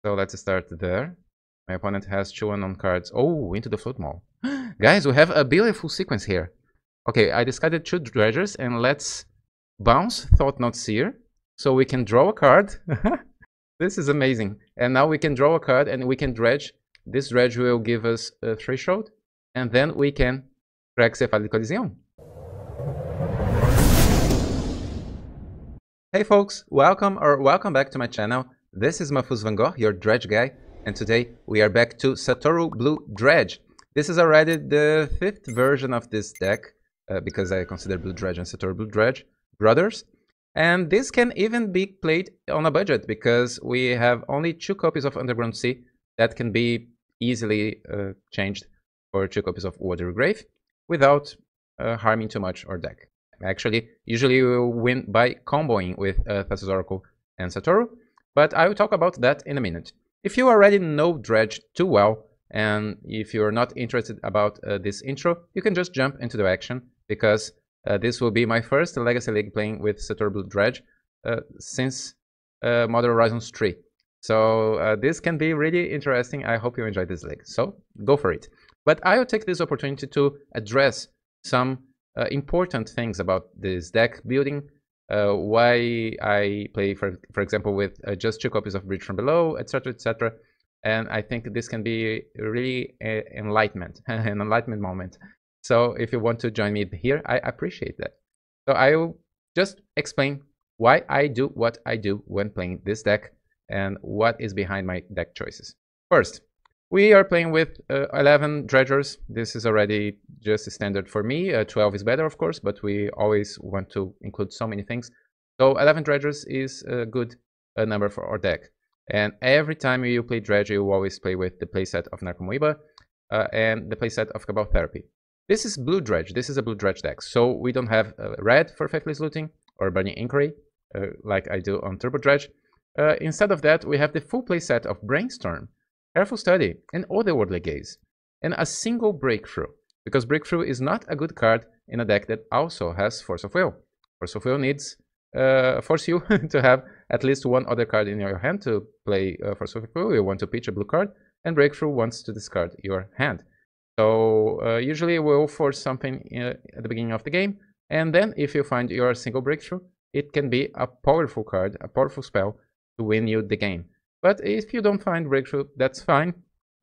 So let's start there. My opponent has 2 unknown cards. Oh, into the float mall. Guys, we have a beautiful sequence here. Okay, I discarded 2 dredgers, and let's bounce Thought-Knot Seer so we can draw a card. This is amazing. And now we can draw a card and we can dredge. This dredge will give us a threshold, and then we can crack Cephalic Coliseum. Hey folks, welcome back to my channel. This is MahfuzVanGogh, your dredge guy, and today we are back to Satoru Blue Dredge. This is already the 5th version of this deck, because I consider Blue Dredge and Satoru Blue Dredge brothers. And this can even be played on a budget, because we have only 2 copies of Underground Sea that can be easily changed for 2 copies of Watery Grave without harming too much our deck. Actually, usually you will win by comboing with Thassa's Oracle and Satoru, but I will talk about that in a minute. If you already know Dredge too well, and if you're not interested about this intro, you can just jump into the action, because this will be my first Legacy League playing with Satoru Blue Dredge since Modern Horizons 3. So this can be really interesting. I hope you enjoy this league, so go for it. But I will take this opportunity to address some important things about this deck building, why I play, for example, with just 2 copies of Bridge from Below, etc., etc. And I think this can be really an enlightenment moment. So if you want to join me here, I appreciate that. So I will just explain why I do what I do when playing this deck and what is behind my deck choices. First, we are playing with 11 dredgers. This is already just standard for me. 12 is better, of course, but we always want to include so many things. So 11 dredgers is a good number for our deck. And every time you play dredge, you always play with the playset of Narcomoeba and the playset of Cabal Therapy. This is Blue Dredge. This is a Blue Dredge deck. So we don't have red for Faithless Looting or Burning Inquiry, like I do on Turbo Dredge. Instead of that, we have the full playset of Brainstorm, Careful Study, and Otherworldly Gaze, and a single Breakthrough, because Breakthrough is not a good card in a deck that also has Force of Will. Force of Will needs force you to have at least one other card in your hand to play Force of Will. You want to pitch a blue card, and Breakthrough wants to discard your hand. So usually we'll force something at the beginning of the game, and then if you find your single Breakthrough, it can be a powerful card, a powerful spell to win you the game. But if you don't find Breakthrough, that's fine.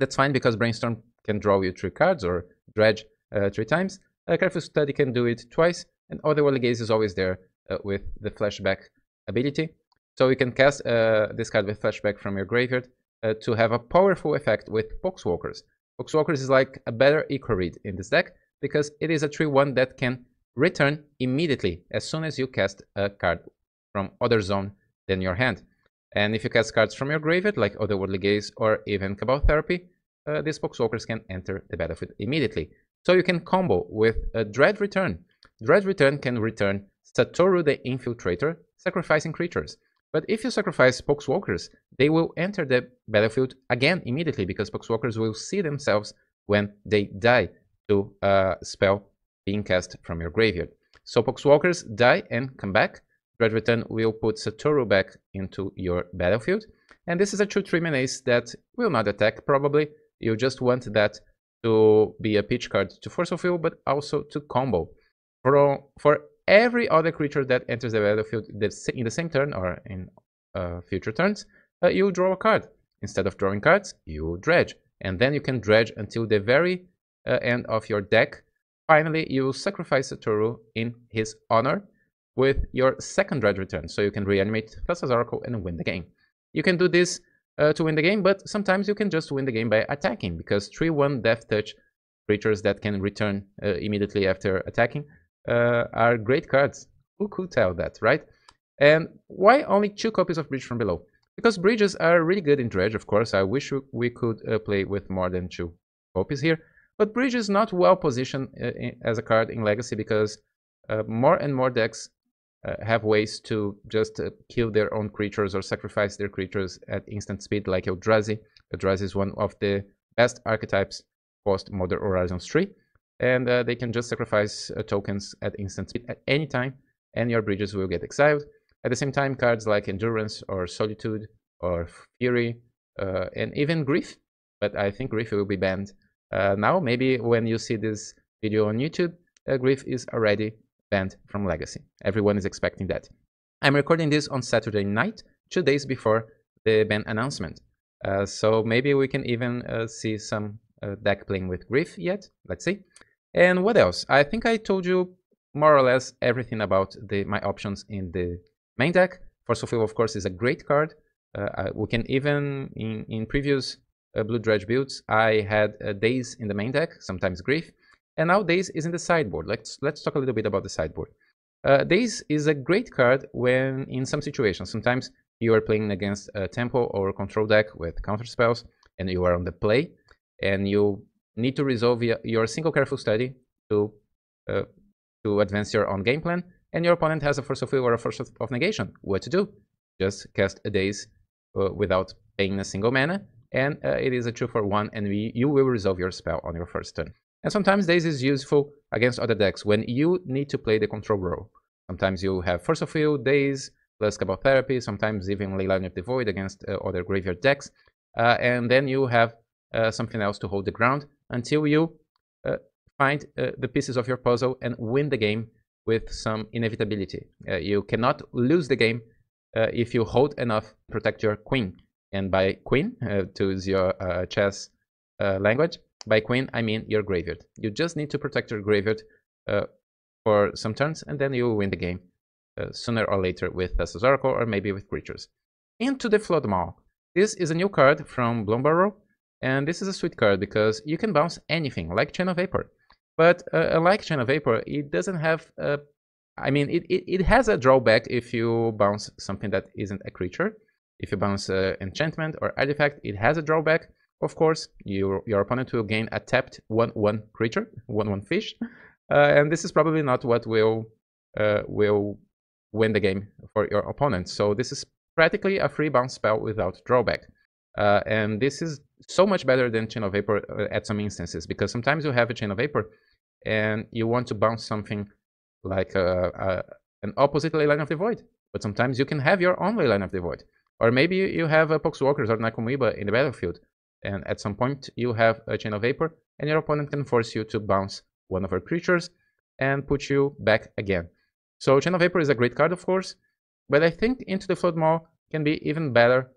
That's fine, because Brainstorm can draw you 3 cards or Dredge 3 times. Careful Study can do it twice, and Otherworldly Gaze is always there with the Flashback ability. So you can cast this card with Flashback from your graveyard to have a powerful effect with Poxwalkers. Poxwalkers is like a better eco read in this deck, because it is a 3/1 that can return immediately as soon as you cast a card from other zone than your hand. And if you cast cards from your graveyard, like Otherworldly Gaze or even Cabal Therapy, these Poxwalkers can enter the battlefield immediately. So you can combo with a Dread Return. Dread Return can return Satoru the Infiltrator, sacrificing creatures. But if you sacrifice Poxwalkers, they will enter the battlefield again immediately, because Poxwalkers will see themselves when they die to a spell being cast from your graveyard. So Poxwalkers die and come back. Dread Return will put Satoru back into your battlefield. And this is a 2/3 menace that will not attack, probably. You just want that to be a pitch card to Force of Will, but also to combo. For every other creature that enters the battlefield in the same turn or in future turns, you draw a card. Instead of drawing cards, you dredge. And then you can dredge until the very end of your deck. Finally, you sacrifice Satoru in his honor with your second Dredge Return, so you can reanimate Thassa's Oracle and win the game. You can do this to win the game, but sometimes you can just win the game by attacking, because 3/1 Death Touch creatures that can return immediately after attacking are great cards. Who could tell that, right? And why only 2 copies of Bridge from Below? Because bridges are really good in Dredge, of course. I wish we could play with more than 2 copies here, but Bridge is not well positioned as a card in Legacy, because more and more decks have ways to just kill their own creatures or sacrifice their creatures at instant speed, like Eldrazi. Eldrazi is one of the best archetypes post Modern Horizons 3, and they can just sacrifice tokens at instant speed at any time, and your bridges will get exiled. At the same time, cards like Endurance or Solitude or Fury and even Grief, but I think Grief will be banned now. Maybe when you see this video on YouTube, Grief is already banned from Legacy. Everyone is expecting that. I'm recording this on Saturday night, 2 days before the ban announcement. So maybe we can even see some deck playing with Grief yet. Let's see. And what else? I think I told you more or less everything about my options in the main deck. Force of Will, of course, is a great card. We can even, in previous Blue Dredge builds, I had Daze in the main deck, sometimes Grief, and now Daze is in the sideboard. Let's talk a little bit about the sideboard. Daze is a great card when in some situations. Sometimes you are playing against a tempo or control deck with counter spells, and you are on the play, and you need to resolve your single Careful Study to advance your own game plan, and your opponent has a Force of Will or a Force of Negation. What to do? Just cast a Daze without paying a single mana, and it is a 2-for-1, and you will resolve your spell on your first turn. And sometimes Daze is useful against other decks when you need to play the control role. Sometimes you have Force of Will, Daze, plus Cabal Therapy, sometimes even Leyline of the Void against other graveyard decks, and then you have something else to hold the ground until you find the pieces of your puzzle and win the game with some inevitability. You cannot lose the game if you hold enough to protect your queen. And by queen, to use your chess language, by queen I mean your graveyard. You just need to protect your graveyard for some turns, and then you will win the game sooner or later with Thassa's Oracle or maybe with creatures. Into the Flood Maw. This is a new card from Bloomburrow, and this is a sweet card because you can bounce anything, like Chain of Vapor. But unlike Chain of Vapor, it doesn't have... I mean, it has a drawback if you bounce something that isn't a creature. If you bounce enchantment or artifact, it has a drawback. Of course, your opponent will gain a tapped 1/1 creature, 1/1 fish, and this is probably not what will win the game for your opponent. So this is practically a free bounce spell without drawback, and this is so much better than Chain of Vapor at some instances, because sometimes you have a Chain of Vapor and you want to bounce something like an opposite Leyline of the Void, but sometimes you can have your own Leyline of the Void. Or maybe you have a Poxwalkers or Nakomiba in the battlefield, and at some point you have a Chain of Vapor, and your opponent can force you to bounce one of her creatures and put you back again. So Chain of Vapor is a great card, of course, but I think Into the Flood Maw can be even better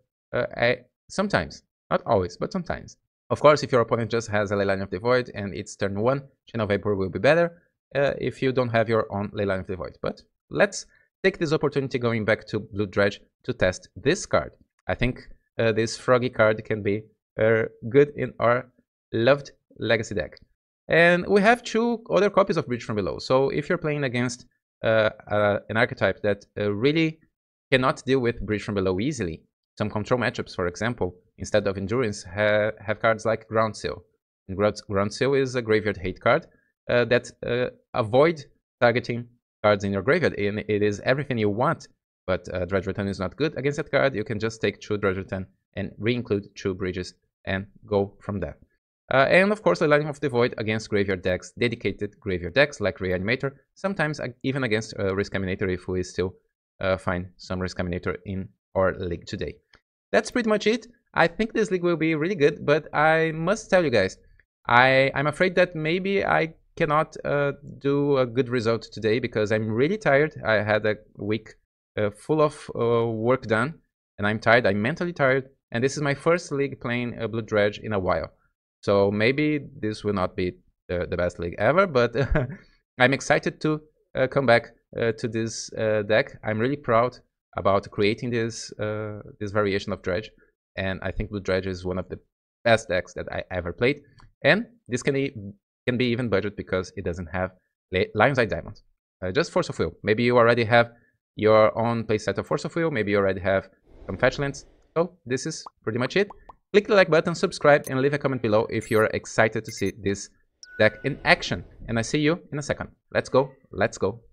sometimes. Not always, but sometimes. Of course, if your opponent just has a Leyline of the Void and it's turn 1, Chain of Vapor will be better if you don't have your own Leyline of the Void. But let's take this opportunity going back to Blue Dredge to test this card. I think this Froggy card can be good in our loved Legacy deck. And we have 2 other copies of Bridge from Below. So if you're playing against an archetype that really cannot deal with Bridge from Below easily, some control matchups, for example, instead of Endurance, have cards like Ground Seal. And Ground Seal is a graveyard hate card that avoid targeting cards in your graveyard, and it is everything you want, but Dredge Return is not good against that card. You can just take 2 Dredge Return and re-include 2 bridges and go from there. And of course, the Leyline of the Void against graveyard decks, dedicated graveyard decks like Reanimator, sometimes even against Risk Combinator if we still find some Risk Combinator in our league today. That's pretty much it. I think this league will be really good, but I must tell you guys, I'm afraid that maybe I cannot do a good result today because I'm really tired. I had a week full of work done, and I'm tired. I'm mentally tired, and this is my first league playing Blue Dredge in a while. So maybe this will not be the best league ever, but I'm excited to come back to this deck. I'm really proud about creating this variation of Dredge, and I think Blue Dredge is one of the best decks that I ever played. And this can be even budget because it doesn't have Lion's Eye Diamond. Just Force of Will. Maybe you already have your own playset of Force of Will. Maybe you already have some fetch lands. So this is pretty much it. Click the like button, subscribe, and leave a comment below if you're excited to see this deck in action. And I see you in a second. Let's go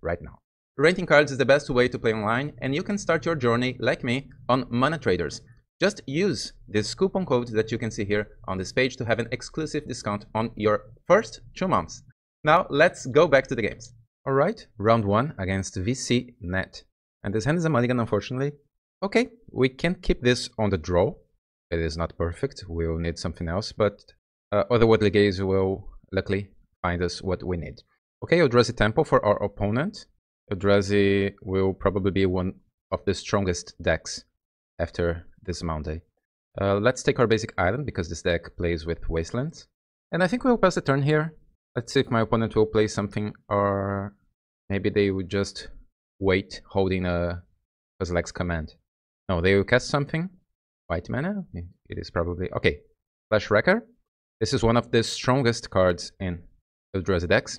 right now. Renting cards is the best way to play online, and you can start your journey, like me, on Mana Traders. Just use this coupon code that you can see here on this page to have an exclusive discount on your first 2 months. Now let's go back to the games. Alright, round 1 against VCnet. And this hand is a mulligan, unfortunately. Okay, we can keep this on the draw. It is not perfect. We'll need something else, but Otherworldly Gaze will luckily find us what we need. Okay, Eldrazi Temple for our opponent. Eldrazi will probably be one of the strongest decks after this Monday. Let's take our basic island because this deck plays with Wastelands. And I think we'll pass the turn here. Let's see if my opponent will play something, or maybe they would just wait holding a Kozilek's Command. No, they will cast something. White mana? It is probably... Okay, Flash Wrecker. This is one of the strongest cards in Eldrazi decks,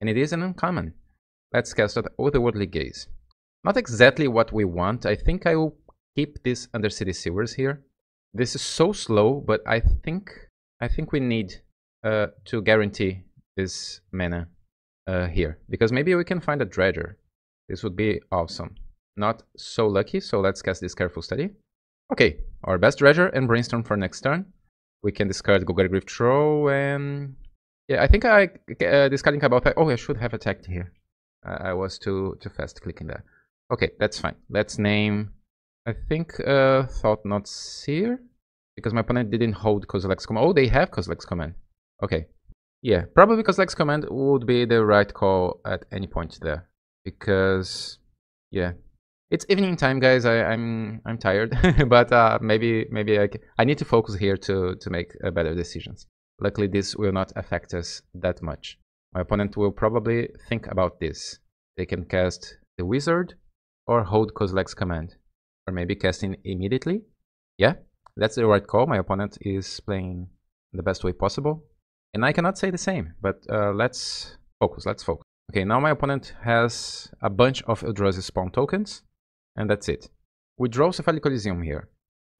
and it is an uncommon. Let's cast out Otherworldly Gaze. Not exactly what we want. I think I will keep this Undercity Sewers here. This is so slow, but I think we need to guarantee this mana here, because maybe we can find a Dredger. This would be awesome. Not so lucky, so let's cast this Careful Study. Okay, our best Dredger and Brainstorm for next turn. We can discard Golgari Throw, and yeah, I think I discarding Cabal. Oh, I should have attacked here. I was too fast clicking that. Okay, that's fine. Let's name, I think, Thought Not Seer, because my opponent didn't hold Kozilek's Command. Oh, they have Kozilek's Command. Okay, yeah, probably Kozilek's Command would be the right call at any point there, because yeah, it's evening time, guys. I'm tired, but maybe I need to focus here to make better decisions. Luckily, this will not affect us that much. My opponent will probably think about this. They can cast the Wizard or hold Kozilek's Command, or maybe casting immediately. Yeah, that's the right call. My opponent is playing the best way possible, and I cannot say the same. But let's focus. Okay, now my opponent has a bunch of Eldrazi spawn tokens, and that's it. We draw Cephalic Coliseum here.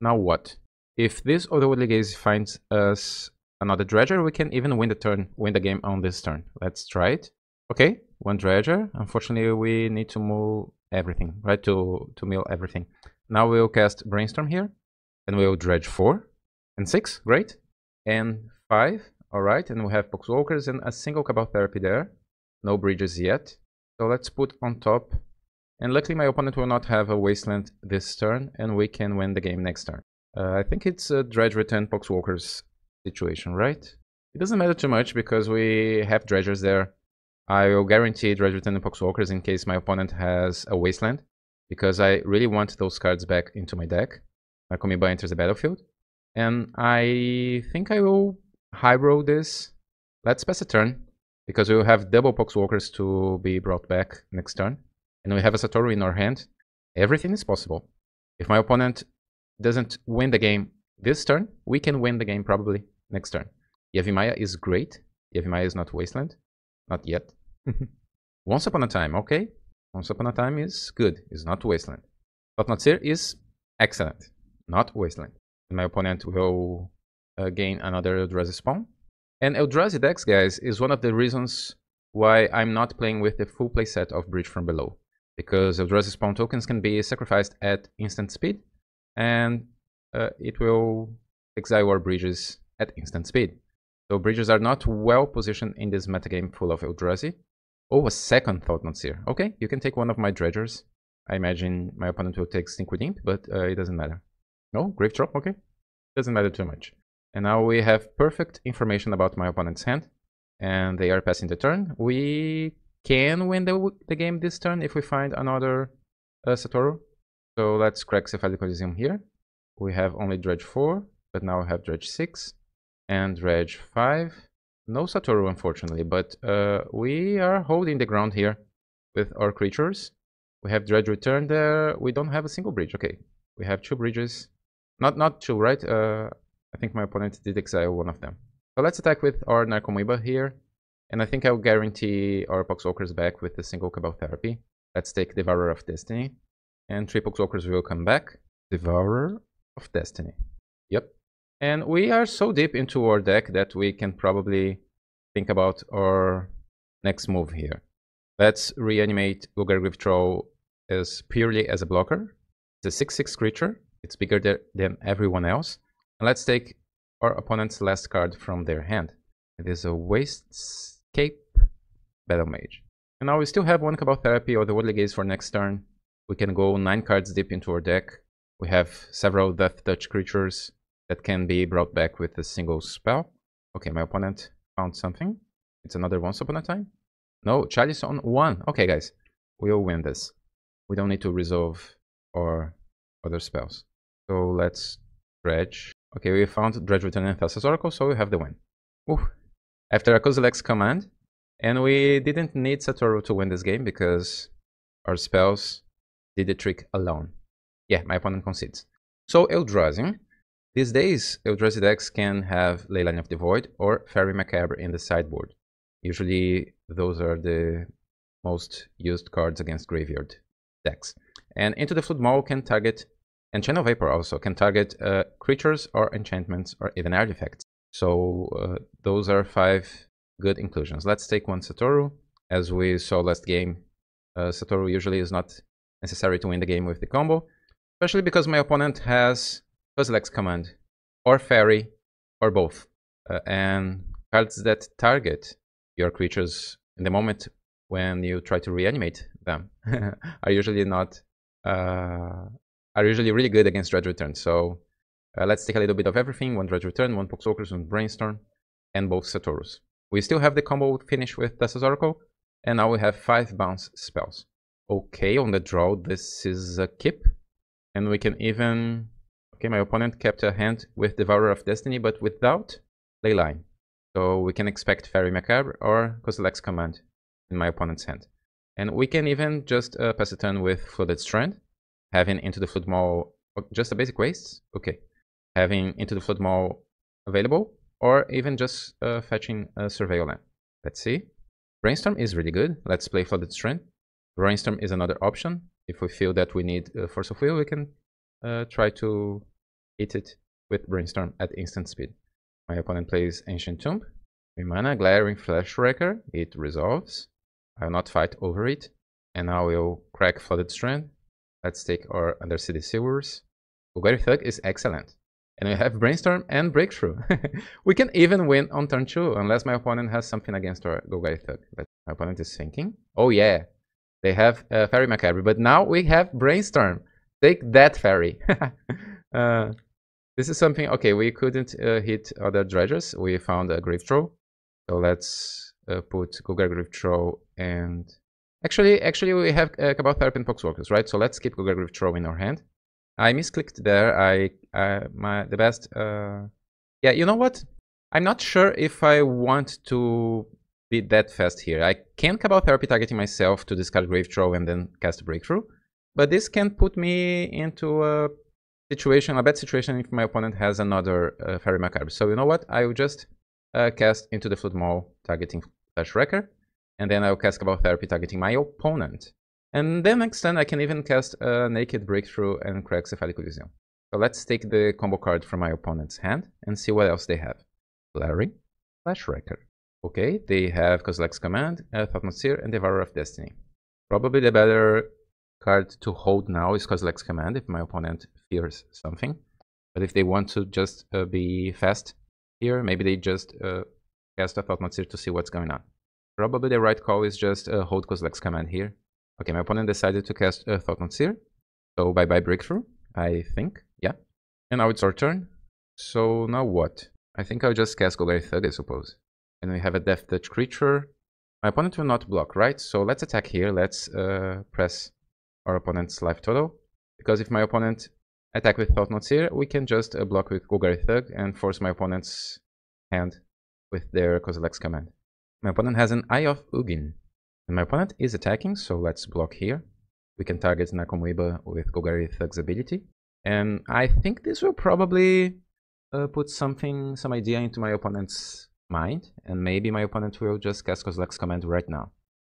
Now what? If this Otherworldly Gaze finds us another Dredger, we can even win the game on this turn. Let's try it. Okay, one Dredger. Unfortunately, we need to move everything, right? To mill everything. Now we'll cast Brainstorm here, and we'll Dredge 4 and 6. Great, and 5. All right, and we have Poxwalkers and a single Cabal Therapy there. No bridges yet. So let's put on top. And luckily my opponent will not have a Wasteland this turn, and we can win the game next turn. I think it's a Dredge Return Poxwalkers situation, right? It doesn't matter too much because we have Dredgers there. I will guarantee Dredge Return and Poxwalkers in case my opponent has a Wasteland, because I really want those cards back into my deck. My Komiba enters the battlefield. And I think I will high roll this. Let's pass a turn, because we will have double Poxwalkers to be brought back next turn. And we have a Satoru in our hand. Everything is possible. If my opponent doesn't win the game this turn, we can win the game probably next turn. Yavimaya is great. Yavimaya is not Wasteland. Not yet. Once Upon a Time, okay. Once Upon a Time is good. It's not Wasteland. Thought Not Seer is excellent. Not Wasteland. And my opponent will gain another Eldrazi spawn. And Eldrazi decks, guys, is one of the reasons why I'm not playing with the full playset of Bridge from Below. Because Eldrazi spawn tokens can be sacrificed at instant speed, and it will exile our bridges at instant speed. So bridges are not well positioned in this metagame full of Eldrazi. Oh, a second Thought Not Seer. Okay, you can take one of my Dredgers. I imagine my opponent will take Stinkwood Imp, but it doesn't matter. No, Grave Drop, okay. Doesn't matter too much. And now we have perfect information about my opponent's hand, and they are passing the turn. We can win the game this turn if we find another Satoru. So let's crack Cephalic Coliseum here. We have only Dredge 4, but now we have Dredge 6 and Dredge 5. No Satoru, unfortunately, but we are holding the ground here with our creatures. We have Dredge Return there. We don't have a single bridge. Okay, we have 2 bridges. Not 2, right? I think my opponent did exile one of them. So let's attack with our Narcomoeba here. And I think I'll guarantee our Poxwalkers back with a single Cabal Therapy. Let's take Devourer of Destiny. And 3 Poxwalkers will come back. Devourer of Destiny. Yep. And we are so deep into our deck that we can probably think about our next move here. Let's reanimate Golgari Troll as purely as a blocker. It's a 6/6 creature. It's bigger than everyone else. And let's take our opponent's last card from their hand. It is a Wastecape Battle Mage. And now we still have one Cabal Therapy or the Otherworldly Gaze for next turn. We can go 9 cards deep into our deck. We have several Death Touch creatures that can be brought back with a single spell. Okay, my opponent found something. It's another Once Upon a Time. No, Chalice on 1. Okay, guys, we'll win this. We don't need to resolve our other spells. So let's dredge. Okay, we found Dredge Return and Thassa's Oracle, so we have the win. Ooh. After a Kozilek's command, and we didn't need Satoru to win this game because our spells did the trick alone. Yeah, my opponent concedes. So Eldrazi. These days, Eldrazi decks can have Leyline of the Void or Fairy Macabre in the sideboard. Usually, those are the most used cards against graveyard decks. And Into the Flood Maul can target, and Channel Vapor also can target creatures or enchantments or even artifacts. So those are 5 good inclusions. Let's take one Satoru. As we saw last game, Satoru usually is not necessary to win the game with the combo, especially because my opponent has Kozilek's Command, or Fairy, or both. And cards that target your creatures in the moment when you try to reanimate them are usually really good against Dredge Return. So let's take a little bit of everything. 1 Dredge Return, 1 Poxwalkers, 1 Brainstorm, and both Satorus. We still have the combo finish with Thassa's Oracle, and now we have 5 bounce spells. Okay, on the draw, this is a keep, and we can even... Okay, my opponent kept a hand with Devourer of Destiny, but without Leyline. So we can expect Fairy Macabre or Kozilek's Command in my opponent's hand. And we can even just pass a turn with Flooded Strand, having Into the Flood Maul, just a basic waste, okay. Having Into the Flood Maul available, or even just fetching a Surveil Land. Let's see. Brainstorm is really good. Let's play Flooded Strand. Brainstorm is another option. If we feel that we need Force of Will, we can try to hit it with Brainstorm at instant speed. My opponent plays Ancient Tomb. 3 mana, Glaring Flashwrecker. It resolves. I will not fight over it. And now we'll crack Flooded Strand. Let's take our Undercity Sewers. Golgari Thug is excellent. And we have Brainstorm and Breakthrough. We can even win on turn 2, unless my opponent has something against our Golgari Thug. My opponent is thinking. Oh yeah, they have Fairy Macabre, but now we have Brainstorm. Take that, Fairy. This is something... Okay, we couldn't hit other dredges. We found a Grave Troll. So let's put Golgari Grave Troll and... Actually, we have Cabal Therapy and Poxwalkers, right? So let's keep Golgari Grave Troll in our hand. I misclicked there. Yeah, you know what? I'm not sure if I want to be that fast here. I can Cabal Therapy targeting myself to discard Grave Troll and then cast Breakthrough. But this can put me into a bad situation if my opponent has another Fairy Macabre. So you know what? I will just cast Into the Flood Maul targeting Flashwrecker. And then I will cast Cabal Therapy targeting my opponent. And then next turn I can even cast a Naked Breakthrough and crack Cephalic Elysium. So let's take the combo card from my opponent's hand and see what else they have. Flurry, Flashwrecker. Okay, they have Kozilek's Command, Thought-Knot Seer, and Devourer of Destiny. Probably the better card to hold now is Kozilek's Command if my opponent fears something. But if they want to just be fast here, maybe they just cast a Thought-Knot Seer to see what's going on. Probably the right call is just hold Kozilek's Command here. Okay, my opponent decided to cast a Thought-Knot Seer. So bye-bye Breakthrough, I think. Yeah. And now it's our turn. So now what? I think I'll just cast Golgari Thug, I suppose. And we have a Death Touch creature. My opponent will not block, right? So let's attack here. Let's press our opponent's life total. Because if my opponent attack with Thought-Knot Seer, we can just block with Golgari Thug and force my opponent's hand with their Kozilek's Command. My opponent has an Eye of Ugin. And my opponent is attacking, so let's block here. We can target Nakomuiba with Golgari Thug's ability. And I think this will probably put some idea into my opponent's mind. And maybe my opponent will just cast Kozilek's Command right now.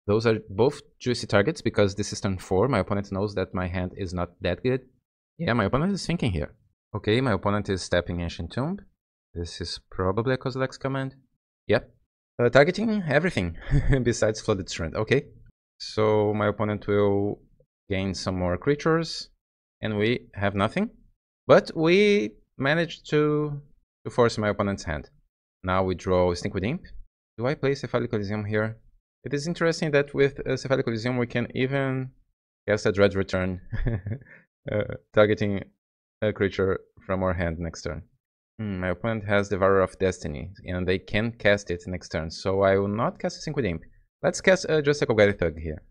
Those are both juicy targets because this is turn 4. My opponent knows that my hand is not that good. Yeah, my opponent is thinking here. Okay, my opponent is tapping Ancient Tomb. This is probably a Kozilek's Command. Yep. Targeting everything besides Flooded Strand. Okay, so my opponent will gain some more creatures, and we have nothing. But we managed to force my opponent's hand. Now we draw Stinkweed Imp. Do I play Cephalic Elysium here? It is interesting that with Cephalic Elysium we can even cast a Dredge Return, targeting a creature from our hand next turn. My opponent has Devourer of Destiny, and they can cast it next turn, so I will not cast a Sync with Imp. Let's cast just a Golgari Thug here.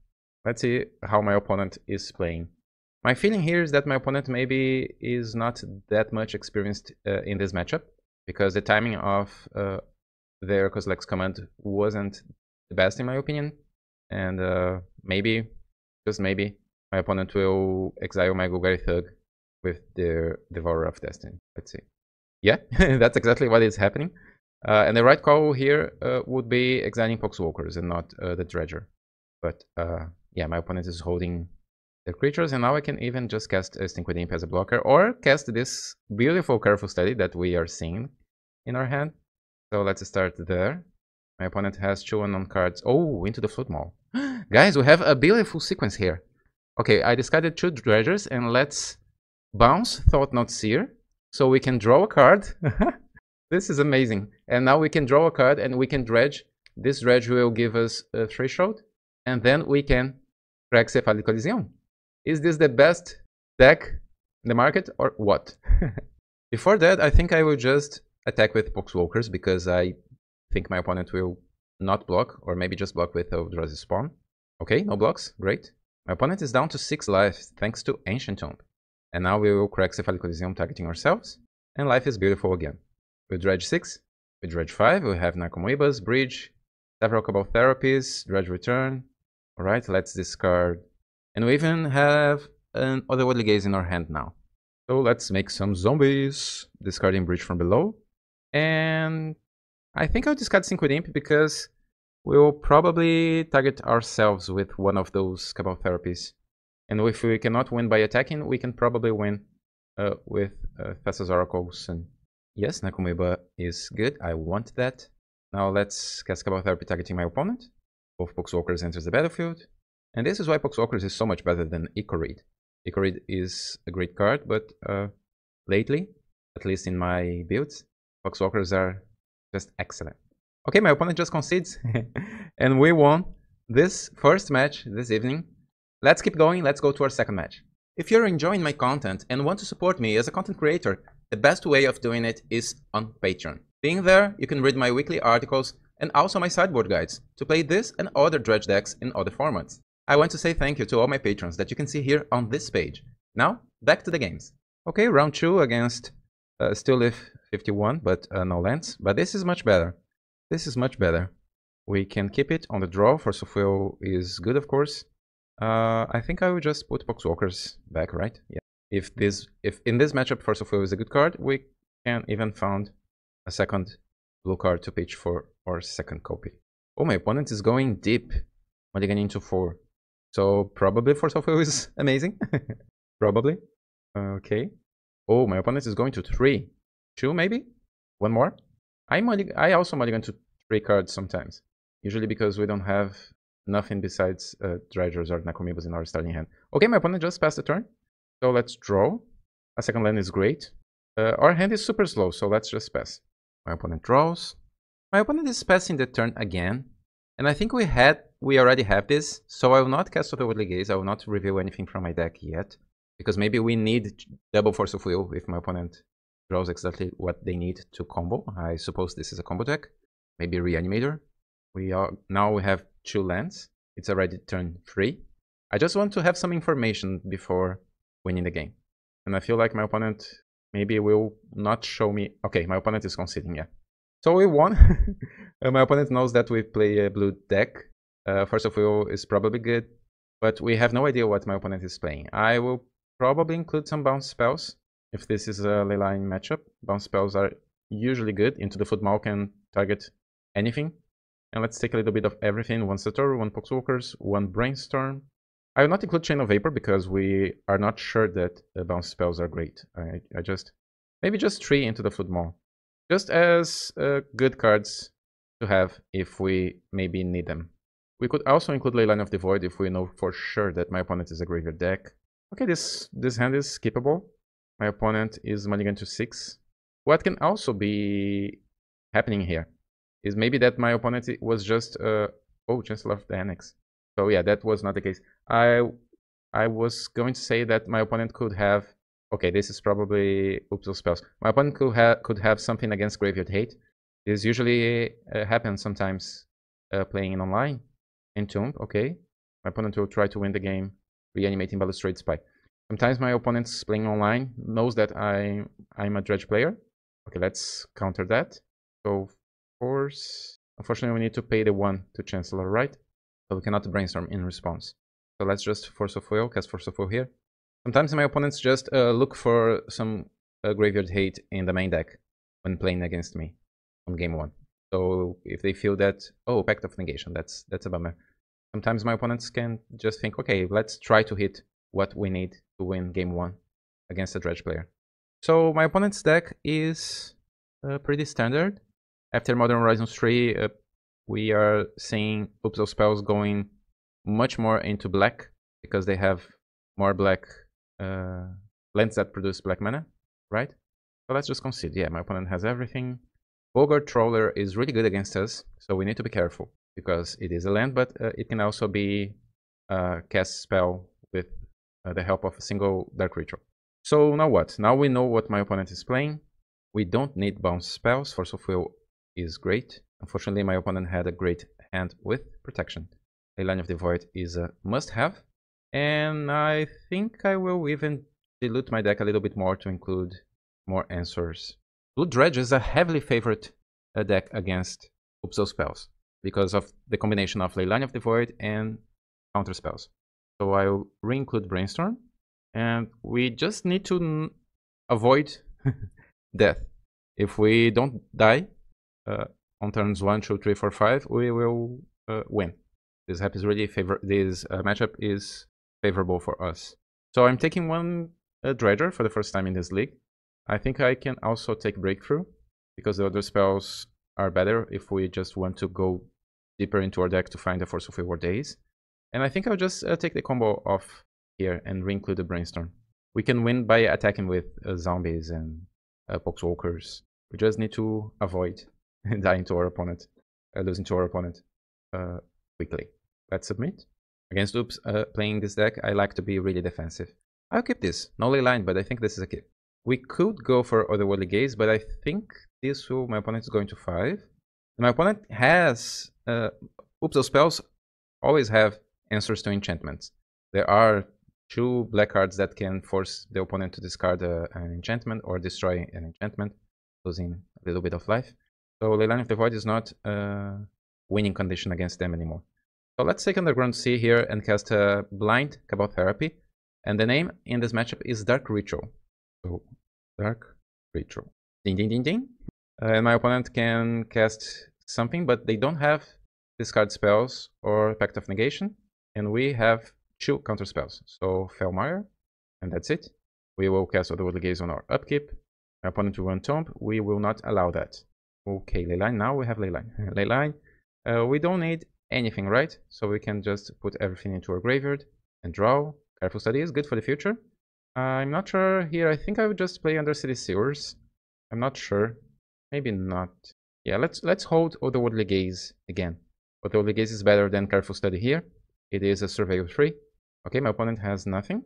Let's see how my opponent is playing. My feeling here is that my opponent maybe is not that much experienced in this matchup, because the timing of their Kozilek's command wasn't the best in my opinion, and maybe, just maybe, my opponent will exile my Golgari Thug with their Devourer of Destiny. Let's see. Yeah, that's exactly what is happening. And the right call here would be exiling Poxwalkers and not the Dredger. But yeah, my opponent is holding the creatures, and now I can even just cast a Stink with Imp as a blocker, or cast this beautiful Careful Study that we are seeing in our hand. So let's start there. My opponent has 2 unknown cards. Oh, into the Flood Maul. Guys, we have a beautiful sequence here. Okay, I discarded 2 Dredgers, and let's bounce Thought-Knot Seer, so we can draw a card. This is amazing. And now we can draw a card and we can dredge. This dredge will give us a threshold. And then we can crack Cephalic Coliseum. Is this the best deck in the market or what? Before that, I think I will just attack with Poxwalkers, because I think my opponent will not block, or maybe just block with Eldrazi Spawn. Okay, no blocks. Great. My opponent is down to 6 life thanks to Ancient Tomb. And now we will crack Cephalic Coliseum targeting ourselves, and life is beautiful again. We dredge 6, we dredge 5, we have Narcomoebas, Bridge, several Cabal Therapies, Dredge Return. Alright, let's discard. And we even have an Otherworldly Gaze in our hand now. So let's make some zombies, discarding Bridge from below. And I think I'll discard Sync with Imp, because we'll probably target ourselves with one of those Cabal Therapies. And if we cannot win by attacking, we can probably win with Thassa's Oracles. And yes, Narcomoeba is good. I want that. Now let's cast Cabal Therapy targeting my opponent. Both Poxwalkers enters the battlefield. And this is why Poxwalkers is so much better than Ichorid. Ichorid is a great card, but lately, at least in my builds, Poxwalkers are just excellent. Okay, my opponent just concedes. And we won this first match this evening. Let's keep going, let's go to our second match. If you're enjoying my content and want to support me as a content creator, the best way of doing it is on Patreon. Being there, you can read my weekly articles and also my sideboard guides to play this and other dredge decks in other formats. I want to say thank you to all my patrons that you can see here on this page. Now, back to the games. Okay, round 2 against still live 51, but no lands. But this is much better. This is much better. We can keep it on the draw. Force of Will is good, of course. I think I will just put Poxwalkers back, right? Yeah. If in this matchup Force of Will is a good card, we can even found a second blue card to pitch for our second copy. Oh, my opponent is going deep, mulliganing into 4. So probably Force of Will is amazing. Probably. Okay. Oh, my opponent is going to 3. 2 maybe? 1 more? I also mulligan to 3 cards sometimes. Usually because we don't have nothing besides Dredgers or Narcomoebas in our starting hand. Okay, my opponent just passed the turn. So let's draw. A second land is great. Our hand is super slow, so let's just pass. My opponent draws. My opponent is passing the turn again. And I think we already have this, so I will not cast Otherworldly Gaze. I will not reveal anything from my deck yet. Because maybe we need double Force of Will if my opponent draws exactly what they need to combo. I suppose this is a combo deck. Maybe Reanimator. Now we have 2 lands. It's already turn 3. I just want to have some information before winning the game. And I feel like my opponent maybe will not show me. Okay, my opponent is conceding, yeah. So we won. My opponent knows that we play a blue deck. Force of Will is probably good, but we have no idea what my opponent is playing. I will probably include some bounce spells if this is a Leyline matchup. Bounce spells are usually good. Into the Footmaul can target anything. And let's take a little bit of everything. 1 Satoru, 1 Poxwalkers, 1 Brainstorm. I will not include Chain of Vapor because we are not sure that bounce spells are great. Maybe just 3 into the Footmaul. Just as good cards to have if we maybe need them. We could also include Leyline of the Void if we know for sure that my opponent is a graveyard deck. Okay, this hand is skippable. My opponent is mulligan to 6. What can also be happening here is maybe that my opponent was just Chancellor of the Annex. So yeah, that was not the case. I was going to say that my opponent could have Okay, this is probably Oxdizzle spells. My opponent could have something against Graveyard Hate. This usually happens sometimes playing in online. Entomb, okay. My opponent will try to win the game reanimating Balustrade Spy. Sometimes my opponent's playing online knows that I'm a Dredge player. Okay, let's counter that. So force. Unfortunately, we need to pay the 1 to Chancellor, right? So we cannot brainstorm in response. So let's just Force of Will, cast Force of Will here. Sometimes my opponents just look for some Graveyard Hate in the main deck when playing against me on game 1. So if they feel that, oh, Pact of Negation, that's a bummer. Sometimes my opponents can just think, okay, let's try to hit what we need to win game 1 against a Dredge player. So my opponent's deck is pretty standard. After Modern Horizons 3, we are seeing Oxdizzle spells going much more into black because they have more black lands that produce black mana, right? So let's just concede. Yeah, my opponent has everything. Bogart Troller is really good against us, so we need to be careful because it is a land, but it can also be a cast spell with the help of a single Dark Ritual. So now what? Now we know what my opponent is playing. We don't need bounce spells. Force of Will is great. Unfortunately, my opponent had a great hand with protection. Leyline of the Void is a must-have. And I think I will even dilute my deck a little bit more to include more answers. Blue Dredge is a heavily favored deck against Oxdizzle spells because of the combination of Leyline of the Void and counter spells. So I'll re-include Brainstorm. And we just need to avoid death. If we don't die on turns 1, 2, 3, 4, 5, we will win. This matchup is favorable for us. So I'm taking one Dredger for the first time in this league. I think I can also take Breakthrough because the other spells are better if we just want to go deeper into our deck to find a Force of Will or Daze. And I think I'll just take the combo off here and re-include the Brainstorm. We can win by attacking with zombies and Poxwalkers. We just need to avoid dying to our opponent, losing to our opponent quickly. Let's submit. Against Oops, playing this deck, I like to be really defensive. I'll keep this. No Leyline, but I think this is a keep. We could go for Otherworldly Gaze, but I think this will... My opponent is going to 5. My opponent has... Oxdizzle spells always have answers to enchantments. There are 2 black cards that can force the opponent to discard an enchantment or destroy an enchantment, losing a little bit of life. So Leyline of the Void is not a winning condition against them anymore. So let's take Underground Sea here and cast a blind Cabal Therapy. And the name in this matchup is Dark Ritual. So Dark Ritual. Ding ding ding ding. And my opponent can cast something, but they don't have discard spells or Pact of Negation. And we have 2 counter spells. So Felmire, and that's it. We will cast Otherworldly Gaze on our upkeep. My opponent will run Tomb. We will not allow that. Okay, Leyline. Now we have Leyline. Leyline. We don't need anything, right? So we can just put everything into our graveyard and draw. Careful Study is good for the future. I'm not sure here. I think I would just play Undercity Sewers. I'm not sure. Maybe not. Yeah, let's hold Otherworldly Gaze again. Otherworldly Gaze is better than Careful Study here. It is a Surveil 3. Okay, my opponent has nothing.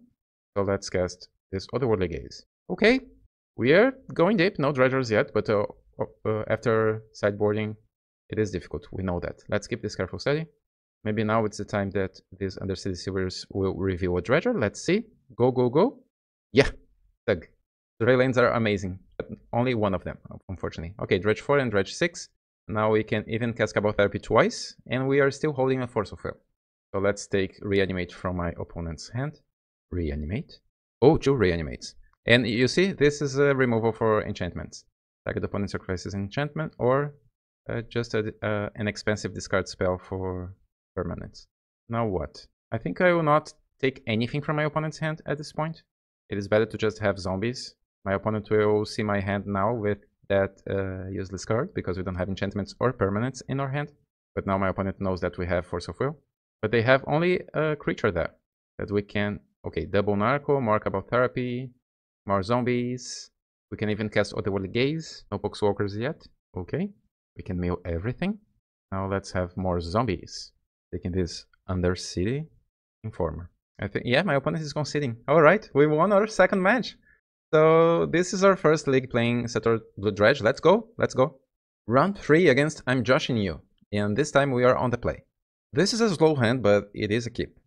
So let's cast this Otherworldly Gaze. Okay, we are going deep. No Dredgers yet, but after sideboarding, it is difficult. We know that. Let's keep this Careful Study. Maybe now it's the time that these Undercity Sewers will reveal a Dredger. Let's see. Go, go, go. Yeah, Thug. Surveil lanes are amazing, but only one of them, unfortunately. Okay, Dredge 4 and Dredge 6. Now we can even cast Cabal Therapy twice, and we are still holding a Force of Will. So let's take Reanimate from my opponent's hand. Reanimate. Oh, 2 Reanimates. And you see, this is a removal for enchantments. Target opponent sacrifices an enchantment, or just an expensive discard spell for permanents. Now what? I think I will not take anything from my opponent's hand at this point. It is better to just have zombies. My opponent will see my hand now with that useless card, because we don't have enchantments or permanents in our hand. But now my opponent knows that we have Force of Will. But they have only a creature there that we can... Okay, double Narco, more Cabal Therapy, more zombies. We can even cast Otherworldly Gaze. No Poxwalkers yet. Okay, we can mill everything. Now let's have more zombies. Taking this Undercity Informer. I think, yeah, my opponent is conceding. Alright, we won our second match. So this is our first league playing Satoru Blue Dredge. Let's go, let's go. Round 3 against ImJoshinYou, and this time we are on the play. This is a slow hand, but it is a keep.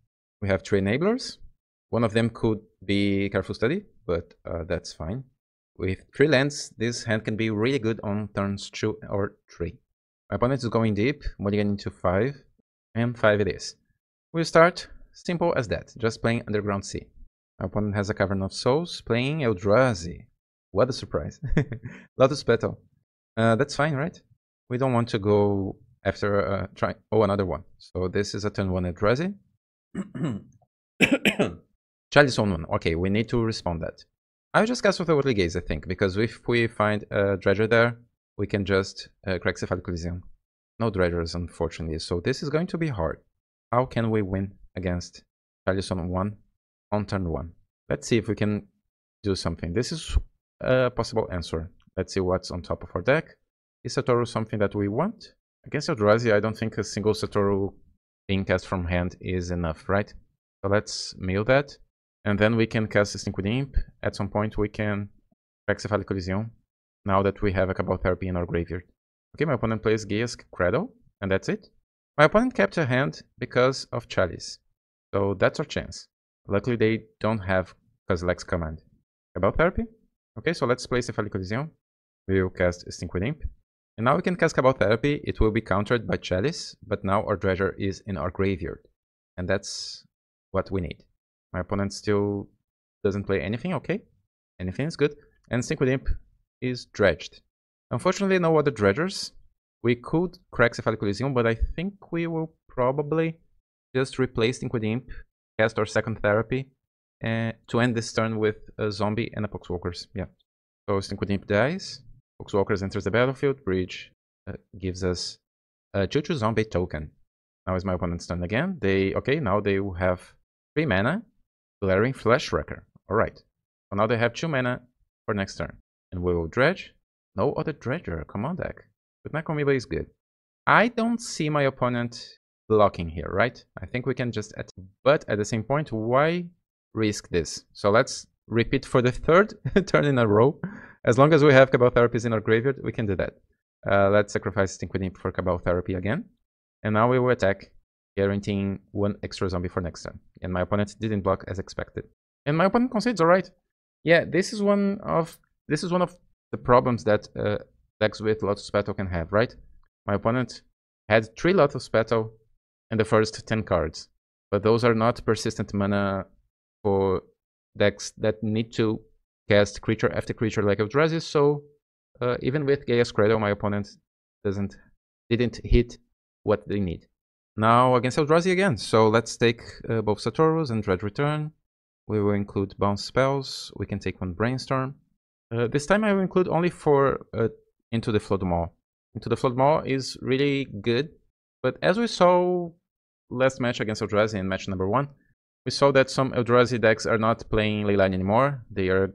We have 3 enablers. One of them could be Careful Study, but that's fine. With 3 lands, this hand can be really good on turns 2 or 3. My opponent is going deep, mulliganing to 5, and 5 it is. We'll start simple as that, just playing Underground Sea. My opponent has a Cavern of Souls, playing Eldrazi. What a surprise. Lotus Petal. That's fine, right? We don't want to go after another one. So this is a turn 1 Eldrazi. Chalice on 1. Okay, we need to respond that. I'll just cast with the Worldly Gaze, I think, because if we find a Dredger there, we can just crack Cephalic Coliseum. No Dredgers, unfortunately, so this is going to be hard. How can we win against Chalice on 1 on turn 1? Let's see if we can do something. This is a possible answer. Let's see what's on top of our deck. Is Satoru something that we want? Against Eldrazi, I don't think a single Satoru being cast from hand is enough, right? So let's mill that. And then we can cast Stink with Imp. At some point we can crack Cephalic Coliseum. Now that we have a Cabal Therapy in our graveyard. Okay, my opponent plays Gaia's Cradle, and that's it. My opponent kept a hand because of Chalice. So that's our chance. Luckily they don't have Kozilek's Command. Cabal Therapy? Okay, so let's play Cephalic Coliseum. We will cast Stink with Imp. And now we can cast Cabal Therapy. It will be countered by Chalice, but now our Dredger is in our graveyard. And that's what we need. My opponent still doesn't play anything, okay. Anything is good. And Stink with Imp is dredged. Unfortunately, no other Dredgers. We could crack Cephalic Coliseum, but I think we will probably just replace Stink with Imp, cast our second Therapy, to end this turn with a Zombie and a Poxwalkers. Yeah. So Stink with Imp dies. Poxwalkers enters the battlefield. Bridge gives us a 2/2 Zombie token. Now is my opponent's turn again. Now they will have 3 mana. Glaring Fleshwrecker. Alright. So now they have 2 mana for next turn. And we will dredge. No other Dredger. Come on, deck. But Nakomiba is good. I don't see my opponent blocking here, right? I think we can just attack. But at the same point, why risk this? So let's repeat for the 3rd turn in a row. As long as we have Cabal Therapies in our graveyard, we can do that. Let's sacrifice Stink with Imp for Cabal Therapy again. And now we will attack, guaranteeing 1 extra zombie for next turn. And my opponent didn't block as expected. And my opponent concedes, alright. Yeah, this is one of the problems that decks with Lotus Petal can have, right? My opponent had 3 Lotus Petal in the first 10 cards. But those are not persistent mana for decks that need to cast creature after creature like Eldrazi, so even with Gaia's Cradle, my opponent didn't hit what they need. Now against Eldrazi again, so let's take both Satoru's and Dredge Return. We will include bounce spells. We can take 1 Brainstorm. This time I will include only 4 Into the Flood Maw. Into the Flood Maw is really good, but as we saw last match against Eldrazi in match number 1, we saw that some Eldrazi decks are not playing Leyline anymore. They are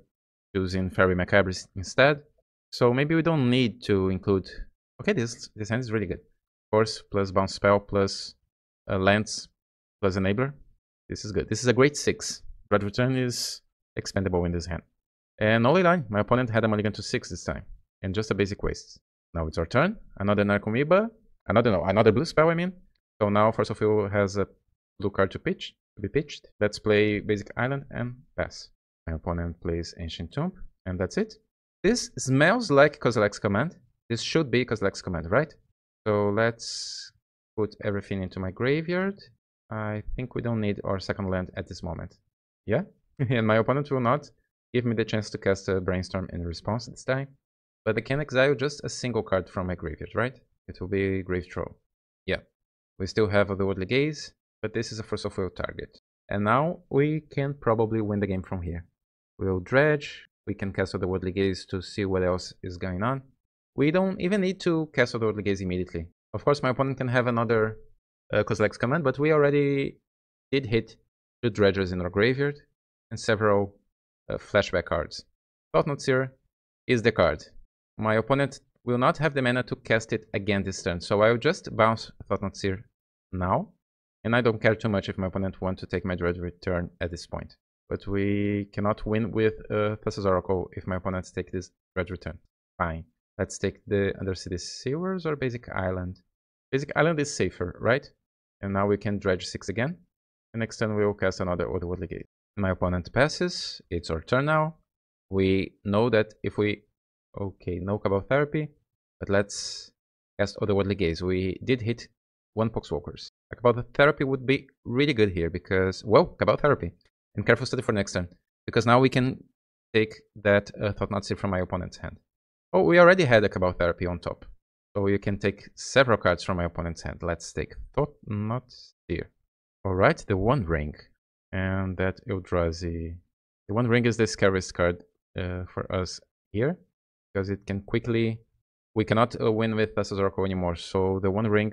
using Fairy Macabre instead. So maybe we don't need to include... Okay, this hand is really good. Force plus bounce spell plus lands plus enabler. This is good. This is a great 6. Dredge Return is expendable in this hand. And no Leyline. My opponent had a mulligan to 6 this time. And just a basic waste. Now it's our turn. Another Narcomoeba. Another blue spell, I mean. So now Force of Will has a blue card to be pitched. Let's play Basic Island and pass. My opponent plays Ancient Tomb, and that's it. This smells like Kozilek's Command. This should be Kozilek's Command, right? So let's put everything into my graveyard. I think we don't need our second land at this moment. Yeah? And my opponent will not give me the chance to cast a Brainstorm in response this time. But I can exile just a single card from my graveyard, right? It will be Grave Troll. Yeah. We still have the Worldly Gaze, but this is a Force of Will target. And now we can probably win the game from here. We'll dredge. We can castle the Worldly Gaze to see what else is going on. We don't even need to castle the Worldly Gaze immediately. Of course, my opponent can have another Kozilek's Command, but we already did hit 2 Dredgers in our graveyard and several flashback cards. Thought-Knot Seer is the card. My opponent will not have the mana to cast it again this turn, so I will just bounce Thought-Knot Seer now. And I don't care too much if my opponent wants to take my Dredge Return at this point. but we cannot win with Thassa's Oracle if my opponents take this Dredge return. Fine. Let's take the Undercity Sewers or Basic Island. Basic Island is safer, right? And now we can Dredge 6 again. And next turn we will cast another Otherworldly Gaze. My opponent passes. It's our turn now. We know that if we... Okay, no Cabal Therapy. But let's cast Otherworldly Gaze. We did hit 1 Poxwalkers. Cabal Therapy would be really good here because... Whoa, Cabal Therapy. And Careful Study for next turn. Because now we can take that Thought-Knot Seer from my opponent's hand. Oh, we already had a Cabal Therapy on top. So you can take several cards from my opponent's hand. Let's take Thought-Knot Seer. Alright, the One Ring. And that Eldrazi. The One Ring is the scariest card for us here. Because it can quickly... We cannot win with Thassa's Oracle anymore. So the One Ring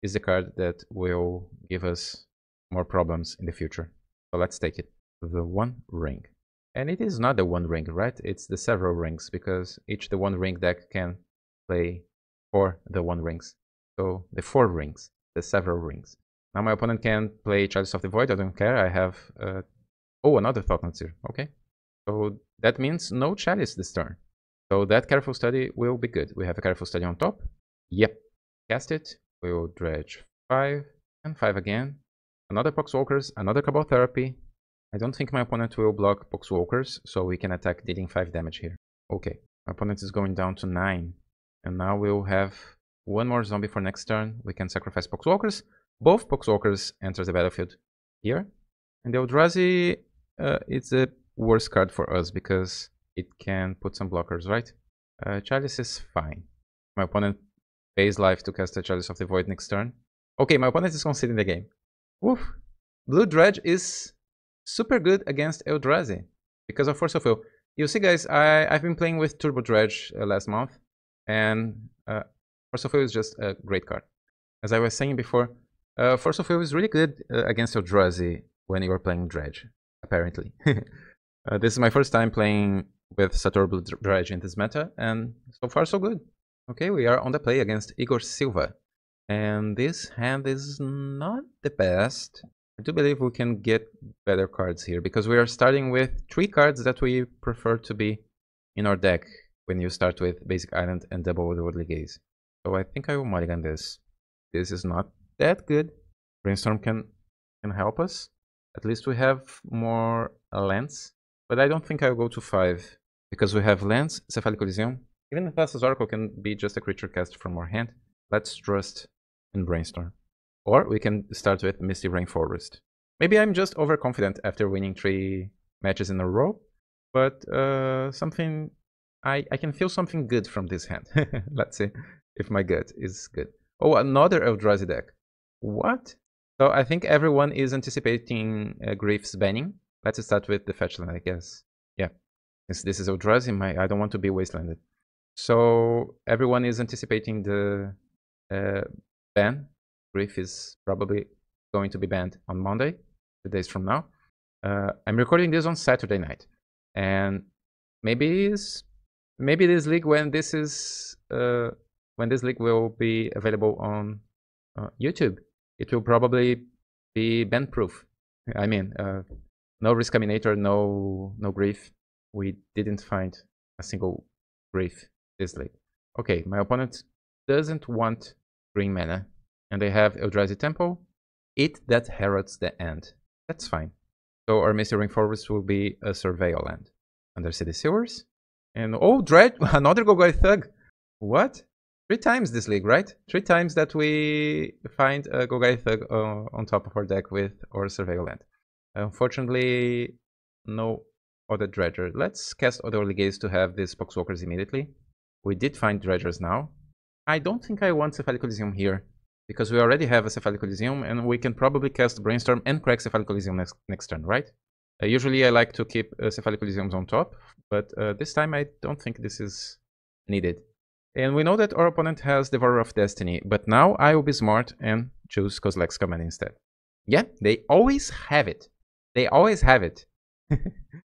is the card that will give us more problems in the future. So let's take it. The One Ring. And it is not the One Ring, right? It's the several rings. Because each the One Ring deck can play 4 the One Rings. So the 4 rings. The several rings. Now my opponent can play Chalice of the Void. I don't care. I have... oh, another Thought-Knot Seer. Okay. So that means no Chalice this turn. So that Careful Study will be good. We have a Careful Study on top. Yep. Cast it. We will Dredge 5 and 5 again. Another Poxwalkers. Another Cabal Therapy. I don't think my opponent will block Poxwalkers. So we can attack dealing 5 damage here. Okay. My opponent is going down to 9. And now we'll have one more zombie for next turn. We can sacrifice Poxwalkers. Both Poxwalkers enter the battlefield here. And the Eldrazi, it's the worst card for us because it can put some blockers, right? Chalice is fine. My opponent pays life to cast a Chalice of the Void next turn. Okay, my opponent is conceding the game. Woof! Blue Dredge is super good against Eldrazi because of Force of Will. You see, guys, I've been playing with Turbo Dredge last month, and Force of Will is just a great card. As I was saying before, Force of Will is really good against Eldrazi when you are playing Dredge, apparently. This is my first time playing with Satoru Blue Dredge in this meta, and so far so good. Okay, we are on the play against Igor Silva. And this hand is not the best. I do believe we can get better cards here, because we are starting with 3 cards that we prefer to be in our deck when you start with Basic Island and Double Otherworldly Gaze. So I think I will mulligan this. This is not that good. Brainstorm can help us. At least we have more lands. But I don't think I'll go to 5, because we have lands, Cephalic Coliseum. Even Thassa's Oracle can be just a creature cast from our hand. Let's trust in Brainstorm. Or we can start with Misty Rainforest. Maybe I'm just overconfident after winning 3 matches in a row. But something... I can feel something good from this hand. Let's see if my gut is good. Oh, another Eldrazi deck. What? So I think everyone is anticipating Grief's banning. Let's start with the fetchland, I guess. Yeah, since this is Eldrazi, I don't want to be wastelanded. So everyone is anticipating the ban. Grief is probably going to be banned on Monday, 2 days from now. I'm recording this on Saturday night, and maybe this league, when this league will be available on YouTube, it will probably be ban proof. I mean, no Risk Combinator, no Grief. We didn't find a single Grief this league. Okay, my opponent doesn't want green mana, and they have Eldrazi Temple. It that heralds the end. That's fine. So our Misty Rainforest will be a Surveil land. Undercity Sewers. And oh, Dredge, another Gogai Thug. What? 3 times this league, right? 3 times that we find a Gogai Thug on top of our deck with our Surveil land. Unfortunately, no other Dredger. Let's cast Otherworldly Gaze to have these Poxwalkers immediately. We did find Dredgers now. I don't think I want Cephalic Coliseum here, because we already have a Cephalic Coliseum, and we can probably cast Brainstorm and crack Cephalic Coliseum next turn, right? Usually I like to keep Cephalic Coliseums on top, but this time I don't think this is needed. And we know that our opponent has Devourer of Destiny, but now I will be smart and choose Kozilek's Command instead. Yeah, they always have it. They always have it.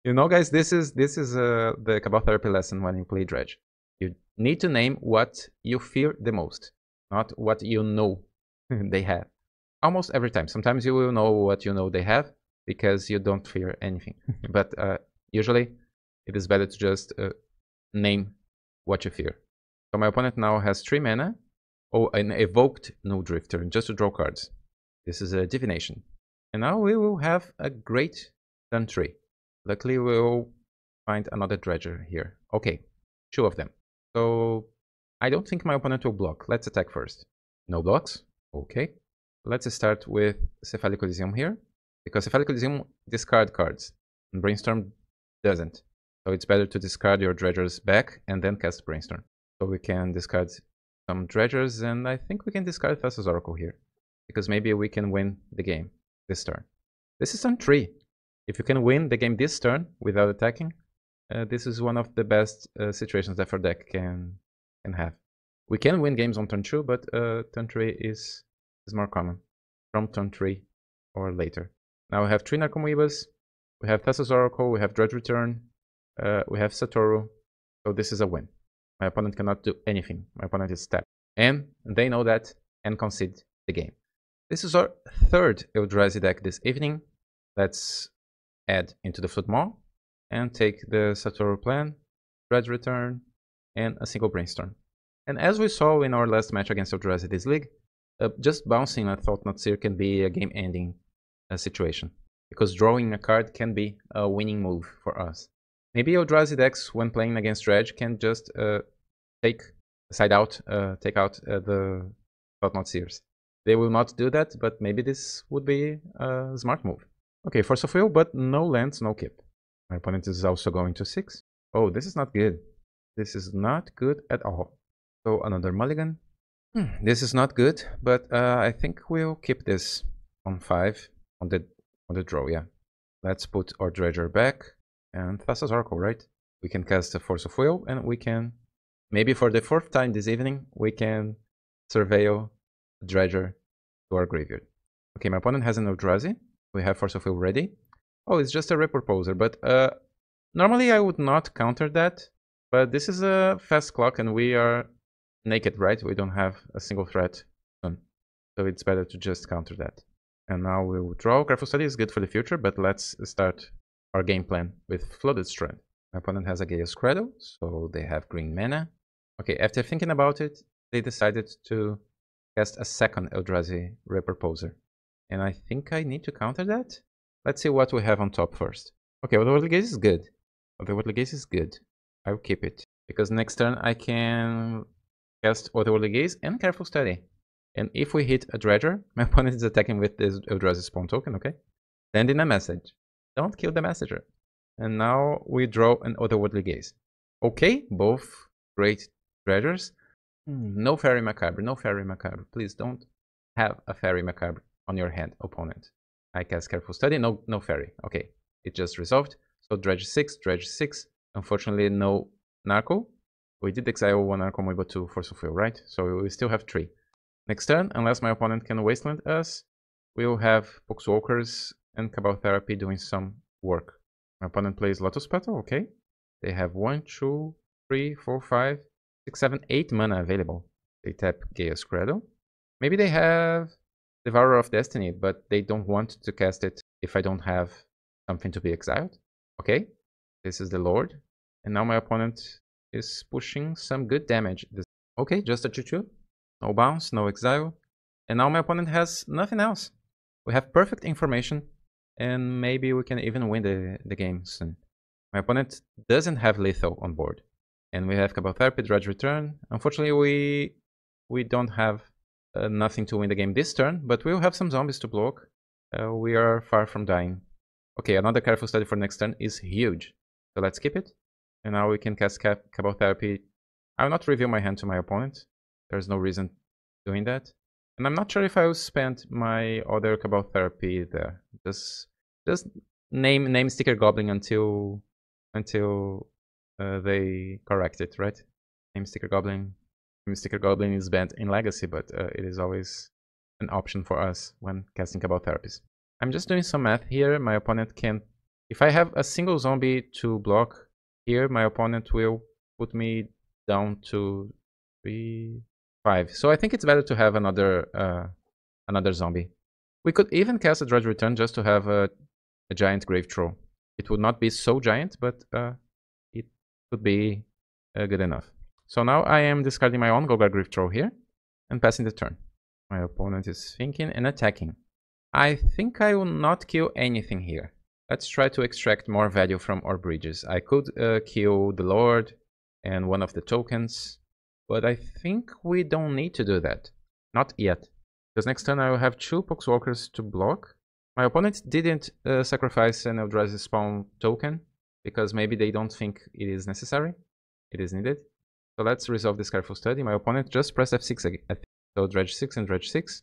You know, guys, this is the Cabal Therapy lesson when you play Dredge. You need to name what you fear the most, not what you know they have. Almost every time. Sometimes you will know what you know they have. because you don't fear anything. But usually it is better to just name what you fear. So my opponent now has 3 mana. Oh, an evoked Null Drifter, just to draw cards. This is a divination. And now we will have a great turn 3. Luckily we will find another dredger here. Okay, 2 of them. So I don't think my opponent will block. Let's attack first. No blocks. Okay. Let's start with Cephalic Elysium here, because Cephalic Elysium discard cards and Brainstorm doesn't. So it's better to discard your dredgers back and then cast Brainstorm. So we can discard some dredgers, and I think we can discard Thassa's Oracle here, because maybe we can win the game this turn. This is turn 3. If you can win the game this turn without attacking, this is one of the best situations that our deck can have. We can win games on turn 2, but turn 3 is more common, from turn 3 or later. Now we have 3 Narcomoebas, we have Thassa's Oracle, we have Dredge Return, we have Satoru, so this is a win. My opponent cannot do anything. My opponent is tapped. And they know that and concede the game. This is our 3rd Eldrazi deck this evening. Let's add into the Flood Maw and take the Satoru plan, Dredge Return, and a single Brainstorm. And as we saw in our last match against Eldrazi this league, just bouncing a Thought-Knot Seer can be a game-ending situation, because drawing a card can be a winning move for us. Maybe Eldrazi decks, when playing against Dredge, can just take out the Thought-Knot Seers. They will not do that, but maybe this would be a smart move. Okay, Force of Will, but no lands, no Kip. My opponent is also going to 6. Oh, this is not good. This is not good at all. So another mulligan. This is not good, but I think we'll keep this on 5 on the draw. Yeah, let's put our dredger back and Thassa's Oracle. Right, we can cast a Force of Will, and we can maybe for the 4th time this evening we can surveil a dredger to our graveyard. Okay, my opponent has an Eldrazi. We have Force of Will ready. Oh, it's just a Reproposer, but normally I would not counter that, but this is a fast clock and we are naked, right? We don't have a single threat soon, so it's better to just counter that. And now we will draw. Careful Study is good for the future, but let's start our game plan with Flooded Strand. My opponent has a Gaia's Cradle, so they have green mana. Okay, after thinking about it, they decided to cast a 2nd Eldrazi Reproposer. And I think I need to counter that? Let's see what we have on top first. Okay, Otherworldly Gaze is good. Otherworldly Gaze is good. I will keep it, because next turn I can cast Otherworldly Gaze and Careful Study. And if we hit a Dredger, my opponent is attacking with this Eldrazi Spawn token, okay? Send in a message. Don't kill the messenger. And now we draw an Otherworldly Gaze. Okay, both great Dredgers. No Fairy Macabre, no Fairy Macabre. Please don't have a Fairy Macabre on your hand, opponent. I cast Careful Study, no Fairy. Okay, it just resolved. So Dredge 6. Unfortunately, no Narco. We did exile 1 Narcomoeba to Force of Will, right? So we still have 3. Next turn, unless my opponent can wasteland us, we will have Poxwalkers and Cabal Therapy doing some work. My opponent plays Lotus Petal, okay. They have 1, 2, 3, 4, 5, 6, 7, 8 mana available. They tap Gaia's Cradle. Maybe they have Devourer of Destiny, but they don't want to cast it if I don't have something to be exiled. Okay, this is the Lord. And now my opponent is pushing some good damage. Okay, just a 2/2. No bounce, no exile. And now my opponent has nothing else. We have perfect information, and maybe we can even win the game soon. My opponent doesn't have lethal on board. And we have Cabal Therapy, Dredge Return. Unfortunately, we don't have nothing to win the game this turn, but we'll have some zombies to block. We are far from dying. Okay, another Careful Study for next turn is huge. So let's keep it. And now we can cast Cabal Therapy. I will not reveal my hand to my opponent. There's no reason doing that. And I'm not sure if I will spend my other Cabal Therapy there. Just name Sticker Goblin until they correct it, right? Name Sticker Goblin. Sticker Goblin is banned in Legacy, but it is always an option for us when casting Cabal Therapies. I'm just doing some math here. My opponent can... If I have a single zombie to block here, my opponent will put me down to 3, 5. So I think it's better to have another zombie. We could even cast a Dredge Return just to have a a giant Grave Troll. It would not be so giant, but it would be good enough. So now I am discarding my own Golgar Grave Troll here and passing the turn. My opponent is thinking and attacking. I think I will not kill anything here. Let's try to extract more value from our bridges. I could kill the Lord and one of the tokens, but I think we don't need to do that. Not yet. Because next turn I will have 2 Poxwalkers to block. My opponent didn't sacrifice an Eldrazi spawn token, because maybe they don't think it is necessary. It is needed. So let's resolve this careful study. My opponent just pressed F6 again. So Dredge 6 and Dredge 6.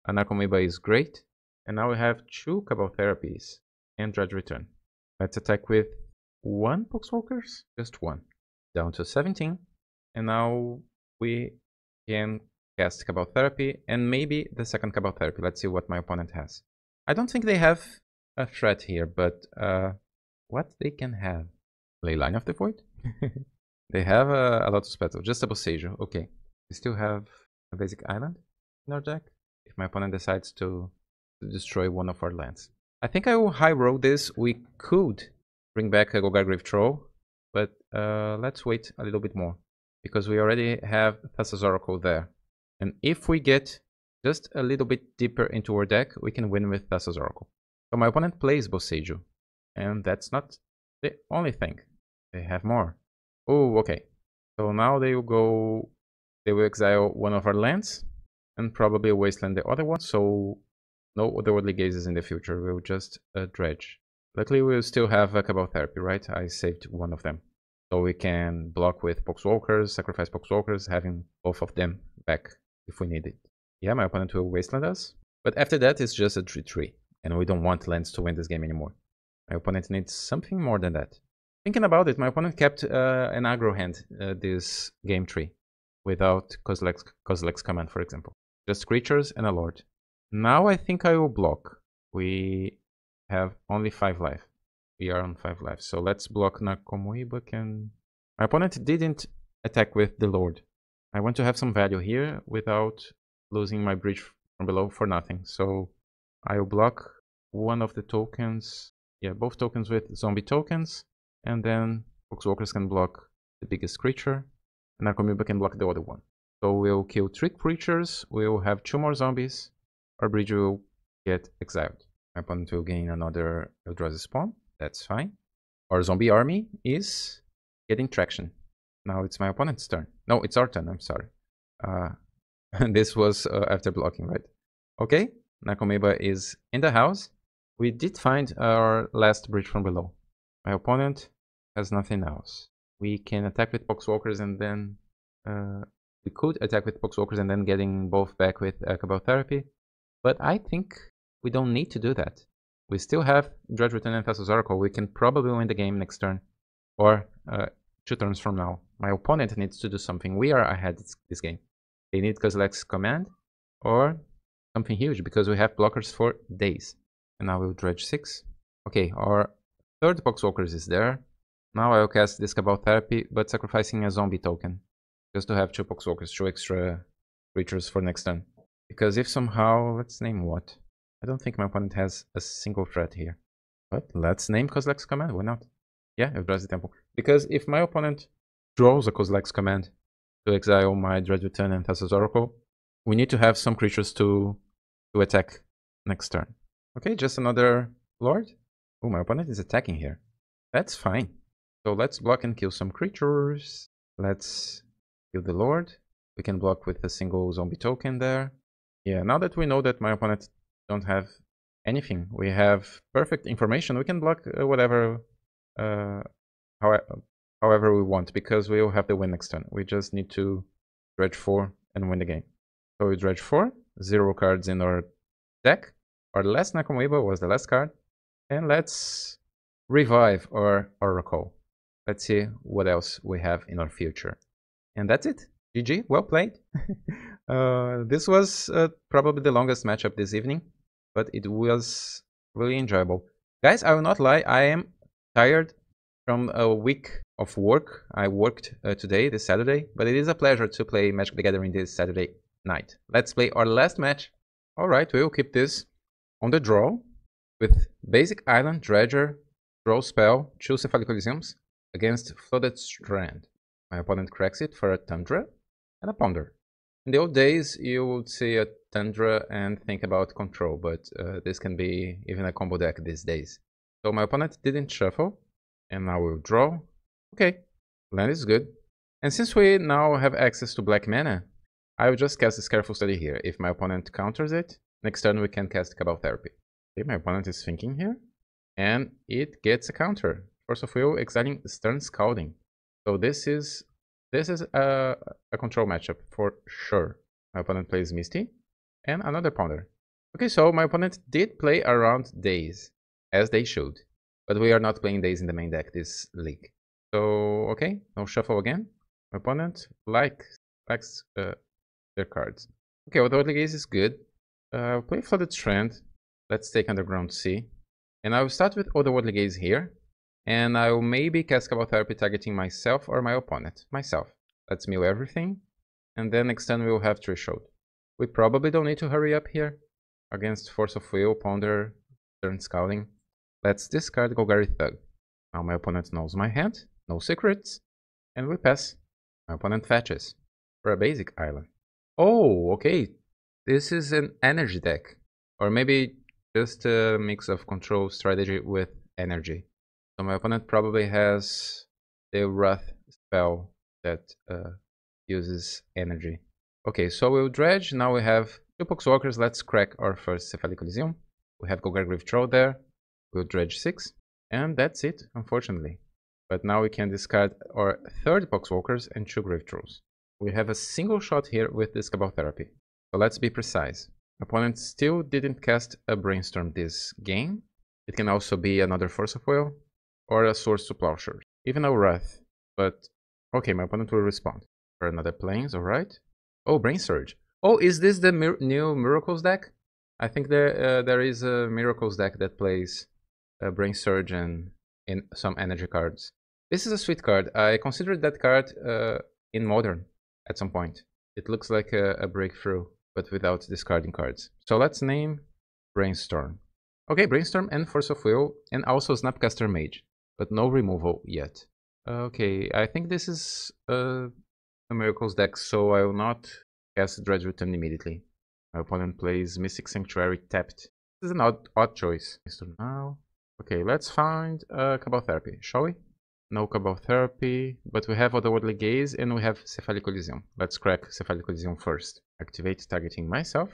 Anakomiba is great. And now we have 2 Cabal Therapies and Dredge Return. Let's attack with 1 Poxwalkers. Just 1. Down to 17. And now we can cast Cabal Therapy and maybe the second Cabal Therapy. Let's see what my opponent has. I don't think they have a threat here, but what they can have? Leyline of the Void? They have a lot of spells, just a Boseiju. Okay. We still have a basic island in our deck. If my opponent decides to destroy one of our lands. I think I will high roll this. We could bring back a Golgar Grave Troll, but let's wait a little bit more, because we already have Thassa's Oracle there. And if we get just a little bit deeper into our deck, we can win with Thassa's Oracle. So my opponent plays Boseiju, and that's not the only thing. They have more. Oh, okay. So now they will exile one of our lands, and probably wasteland the other one, so no otherworldly gazes in the future. We'll just dredge. Luckily, we'll still have a Cabal Therapy, right? I saved one of them. So we can block with Poxwalkers, sacrifice Poxwalkers, having both of them back if we need it. Yeah, my opponent will wasteland us. But after that, it's just a 3-3. And we don't want lands to win this game anymore. My opponent needs something more than that. Thinking about it, my opponent kept an aggro hand this game tree. Without Kozilek's command, for example. Just creatures and a Lord. Now I think I will block. We have only 5 life. We are on 5 life. So let's block Nakomoiba. My opponent didn't attack with the Lord. I want to have some value here without losing my bridge from below for nothing. So I will block one of the tokens. Yeah, both tokens with zombie tokens. And then Poxwalkers can block the biggest creature. And Nakomoiba can block the other one. So we'll kill 3 creatures. We'll have 2 more zombies. Our bridge will get exiled. My opponent will gain another Eldrazi spawn. That's fine. Our zombie army is getting traction. Now it's my opponent's turn. No, it's our turn. I'm sorry. This was after blocking, right? Okay. Nakomoiba is in the house. We did find our last bridge from below. My opponent has nothing else. We can attack with Poxwalkers and then... we could attack with Poxwalkers and then getting both back with Cabal Therapy. But I think we don't need to do that. We still have Dredge Return and Thassa's Oracle. We can probably win the game next turn. Or 2 turns from now. My opponent needs to do something. We are ahead this game. They need Kozilek's command. Or something huge, because we have blockers for Daze. And now we'll Dredge 6. Okay, our third Poxwalkers is there. Now I will cast this Cabal Therapy, but sacrificing a zombie token. Just to have 2 Poxwalkers, 2 extra creatures for next turn. Because if somehow, let's name what? I don't think my opponent has a single threat here. But let's name Kozilek's command, why not? Yeah, Eldrazi Temple. Because if my opponent draws a Kozilek's command to exile my Dredge Return and Thassa's Oracle, we need to have some creatures to attack next turn. Okay, just another Lord. Oh, my opponent is attacking here. That's fine. So let's block and kill some creatures. Let's kill the Lord. We can block with a single zombie token there. Yeah, now that we know that my opponent don't have anything, we have perfect information, we can block whatever, however we want, because we will have the win next turn. We just need to dredge 4 and win the game. So we dredge 4, 0 cards in our deck. Our last Nakomoiba was the last card. And let's revive our Oracle. Let's see what else we have in our future. And that's it. GG, well played. This was probably the longest matchup this evening, but it was really enjoyable. Guys, I will not lie, I am tired from a week of work. I worked today, this Saturday, but it is a pleasure to play Magic the Gathering this Saturday night. Let's play our last match. Alright, we will keep this on the draw. With basic island, dredger, draw spell, choose Cephalic Coliseums against Flooded Strand. My opponent cracks it for a Tundra and a Ponder. In the old days, you would see a Tundra and think about control, but this can be even a combo deck these days. So my opponent didn't shuffle, and I will draw. Okay, land is good. And since we now have access to black mana, I will just cast this Careful Study here. If my opponent counters it, next turn we can cast Cabal Therapy. Okay, my opponent is thinking here, and it gets a counter. Force of Will, exiling Stern Scalding. So this is a control matchup for sure. My opponent plays Misty and another Ponder. Okay, so my opponent did play around Daze, as they should. But we are not playing Daze in the main deck this league. So, okay, no shuffle again. My opponent likes their cards. Okay, Otherworldly Gaze is good. Play Flooded Strand. Let's take Underground Sea. And I will start with Otherworldly Gaze here. And I will maybe cast Cabal Therapy targeting myself or my opponent. Myself. Let's mill everything. And then next turn we will have Threshold. We probably don't need to hurry up here. Against Force of Will, Ponder, Stern Scalding. Let's discard Golgari Thug. Now my opponent knows my hand. No secrets. And we pass. My opponent fetches. For a basic island. Oh, okay. This is an energy deck. Or maybe just a mix of control strategy with energy. So my opponent probably has the Wrath spell that uses energy. Okay, so we'll dredge. Now we have 2 Poxwalkers. Let's crack our first Cephalic Coliseum. We have Golgari Grave Troll there. We'll dredge 6. And that's it, unfortunately. But now we can discard our 3rd Poxwalkers and 2 Grave Trolls. We have a single shot here with this Cabal Therapy. So let's be precise. Opponent still didn't cast a Brainstorm this game. It can also be another Force of Will or a Swords to Plowshares. Even a Wrath. But okay, my opponent will respond. For another Plains, alright. Oh, Brain Surge. Oh, is this the new Miracles deck? I think there is a Miracles deck that plays Brain Surge and in some energy cards. This is a sweet card. I considered that card in Modern at some point. It looks like a breakthrough, but without discarding cards. So let's name Brainstorm. Okay, Brainstorm and Force of Will, and also Snapcaster Mage, but no removal yet. Okay, I think this is a Miracles deck, so I will not cast Dredge Return immediately. My opponent plays Mystic Sanctuary tapped. This is an odd choice. Now, okay, let's find Cabal Therapy, shall we? No Cabal Therapy, but we have Otherworldly Gaze and we have Cephalic Coliseum. Let's crack Cephalic Coliseum first. Activate targeting myself.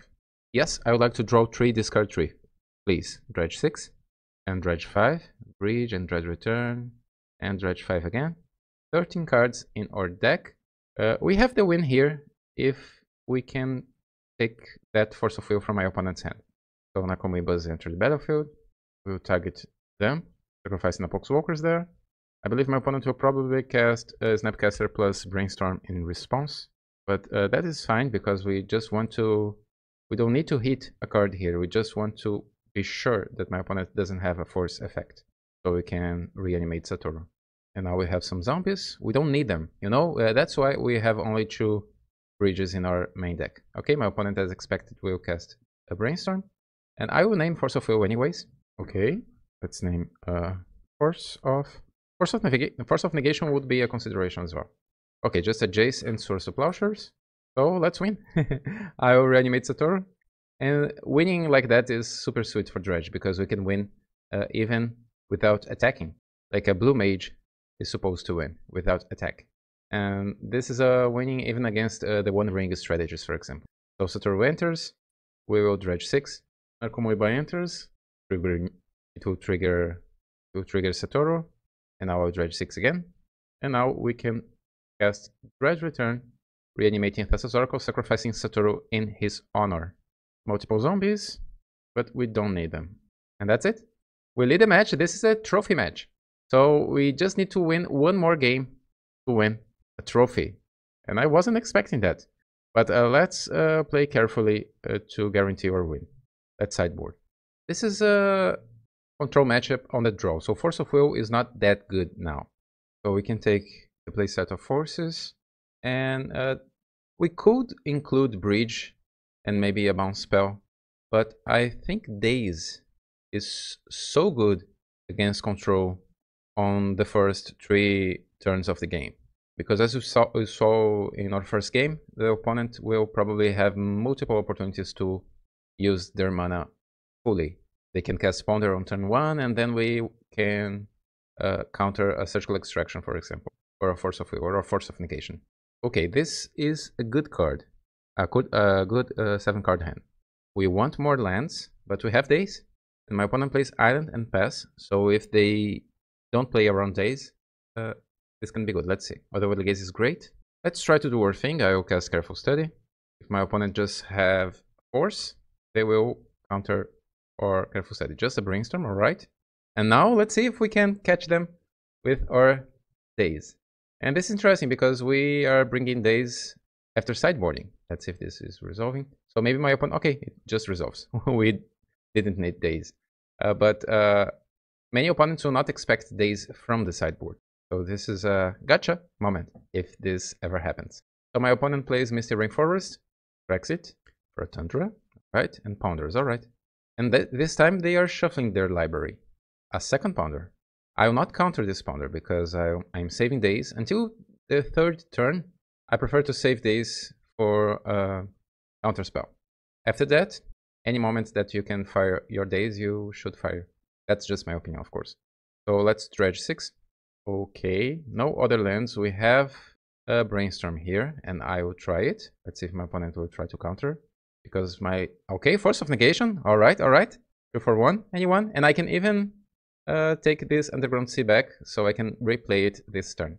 Yes, I would like to draw 3, discard 3. Please, dredge 6 and dredge 5, bridge and dredge return and dredge 5 again. 13 cards in our deck. We have the win here if we can take that Force of Will from my opponent's hand. So Nakomoibas enter the battlefield. We'll target them, sacrificing the Poxwalkers there. I believe my opponent will probably cast Snapcaster plus Brainstorm in response. But that is fine because we just want to... We don't need to hit a card here. We just want to be sure that my opponent doesn't have a force effect. So we can reanimate Satoru. And now we have some zombies. We don't need them, you know? That's why we have only 2 bridges in our main deck. Okay, my opponent as expected will cast a Brainstorm. And I will name Force of Will anyways. Okay, let's name Force of Negation would be a consideration as well. Okay, just a Jace and Swords to Plowshares. So let's win. I will reanimate Satoru. And winning like that is super sweet for Dredge because we can win even without attacking. Like a Blue Mage is supposed to win without attack. And this is winning even against the One Ring strategies, for example. So Satoru enters, we will dredge 6. Nakomoiba enters, it will trigger Satoru, and now I'll dredge 6 again. And now we can cast Dredge Return, reanimating Thassa's Oracle, sacrificing Satoru in his honor. Multiple zombies, but we don't need them. And that's it. We lead the match. This is a trophy match. So we just need to win one more game to win a trophy. And I wasn't expecting that. But let's play carefully to guarantee our win. Let's sideboard. This is a control matchup on the draw. So Force of Will is not that good now. So we can take the playset of forces. And we could include Bridge and maybe a bounce spell. But I think Daze is so good against control on the first 3 turns of the game. Because as we saw in our first game, the opponent will probably have multiple opportunities to use their mana fully. They can cast Ponder on turn 1, and then we can counter a Surgical Extraction, for example, or a Force of Will, or a Force of Negation. Okay, this is a good card. A good 7-card hand. We want more lands, but we have Daze. And my opponent plays Island and pass, so if they don't play around Daze, this can be good. Let's see. Otherwise, Gaze is great. Let's try to do our thing. I will cast Careful Study. If my opponent just have Force, they will counter or Careful Study. Just a Brainstorm, alright. And now let's see if we can catch them with our Daze. And this is interesting because we are bringing Daze after sideboarding. Let's see if this is resolving. So maybe my opponent, okay, it just resolves. We didn't need Daze. But many opponents will not expect Daze from the sideboard. So this is a gotcha moment if this ever happens. So my opponent plays Misty Rainforest, cracks it for a Tundra, right? And Ponders, alright. And this time they are shuffling their library. A second Ponder. I will not counter this Ponder because I'm saving Daze. Until the 3rd turn, I prefer to save Daze for a counter spell. After that, any moment that you can fire your Daze, you should fire. That's just my opinion, of course. So let's dredge 6. Okay, no other lands. We have a Brainstorm here, and I will try it. Let's see if my opponent will try to counter. Because my... Okay, Force of Negation. Alright, alright. 2 for 1. Anyone? And I can even take this Underground Sea back, so I can replay it this turn.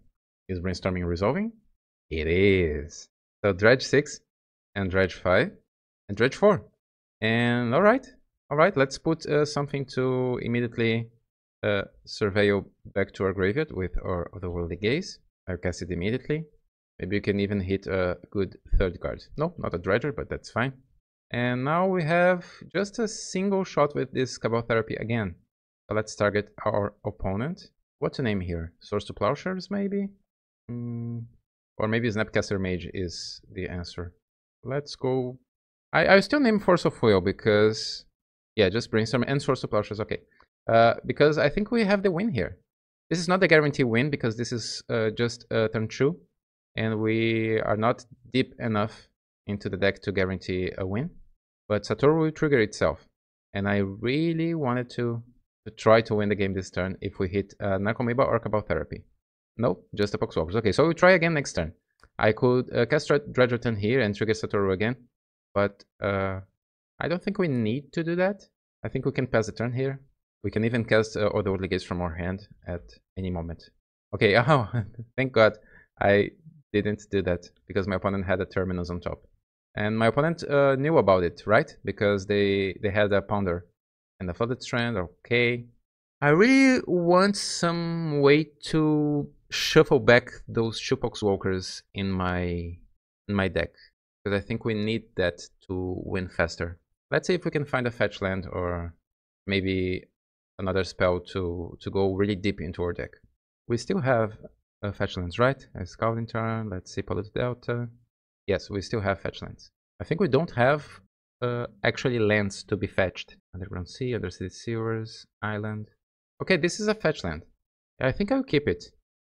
Is Brainstorming resolving? It is. So Dredge 6, and Dredge 5, and Dredge 4. And alright, let's put something to immediately surveil back to our graveyard with our Otherworldly Gaze. I'll cast it immediately. Maybe you can even hit a good 3rd card. No, not a Dredger, but that's fine. And now we have just a single shot with this Cabal Therapy again. So let's target our opponent. What to name here? Source to Plowshares, maybe? Or maybe Snapcaster Mage is the answer. Let's go... I still name Force of Will because... Yeah, just Brainstorm and Source to Plowshares, okay. Because I think we have the win here. This is not a guarantee win because this is just turn 2. And we are not deep enough into the deck to guarantee a win. But Satoru will trigger itself. And I really wanted to try to win the game this turn if we hit Narcomoeba or Cabal Therapy. Nope, just the Poxwalkers. Okay, so we'll try again next turn. I could cast Dredge Return here and trigger Satoru again. But I don't think we need to do that. I think we can pass the turn here. We can even cast Otherworldly Gaze from our hand at any moment. Okay, oh, thank God I didn't do that because my opponent had a Terminus on top. And my opponent knew about it, right? Because they had a Ponder. And the Flooded Strand, okay. I really want some way to shuffle back those 2 Poxwalkers in my deck. Because I think we need that to win faster. Let's see if we can find a fetch land or maybe another spell to go really deep into our deck. We still have fetch lands, right? A Scouting Turn, let's see, Polluted Delta. Yes, we still have fetch lands. I think we don't have actually lands to be fetched. Underground Sea, Undercity Sewers, Island. Okay, this is a fetch land. I think I'll keep it.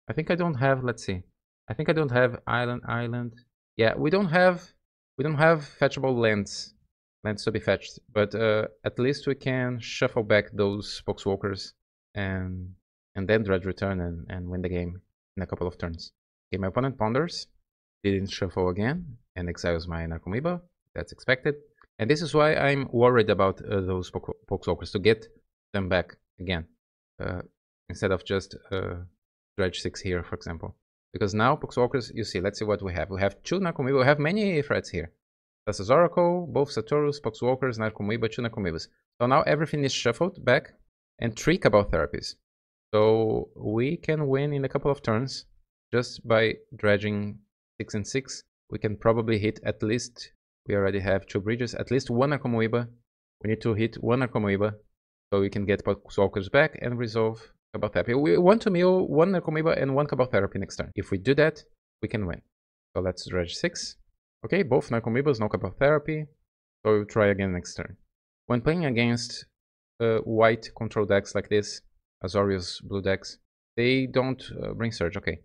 I think I don't have, let's see. I think I don't have Island. Yeah, we don't have fetchable lands to be fetched, but at least we can shuffle back those Poxwalkers and then Dredge Return and win the game in a couple of turns. Okay, my opponent ponders, didn't shuffle again, and exiles my Narcomoeba. That's expected. And this is why I'm worried about those Poxwalkers, to get them back again. Instead of just Dredge 6 here, for example. Because now Poxwalkers, you see, let's see what we have. We have 2 Narcomoeba, we have many threats here. Thassa's Oracle, both Satorus, Poxwalkers, Narcomoeba, 2 Narcomoebas. So now everything is shuffled back, and 3 Cabal Therapies. So we can win in a couple of turns just by dredging 6 and 6. We can probably hit at least, we already have 2 bridges, at least 1 Narcomoeba. We need to hit 1 Narcomoeba so we can get Poxwalkers back and resolve Cabal Therapy. We want to mill 1 Narcomoeba and 1 Cabal Therapy next turn. If we do that, we can win. So let's dredge 6. Okay, both Narcomoebas, no Cabal Therapy. So we'll try again next turn. When playing against white control decks like this, Azorius blue decks, they don't bring Surge. Okay,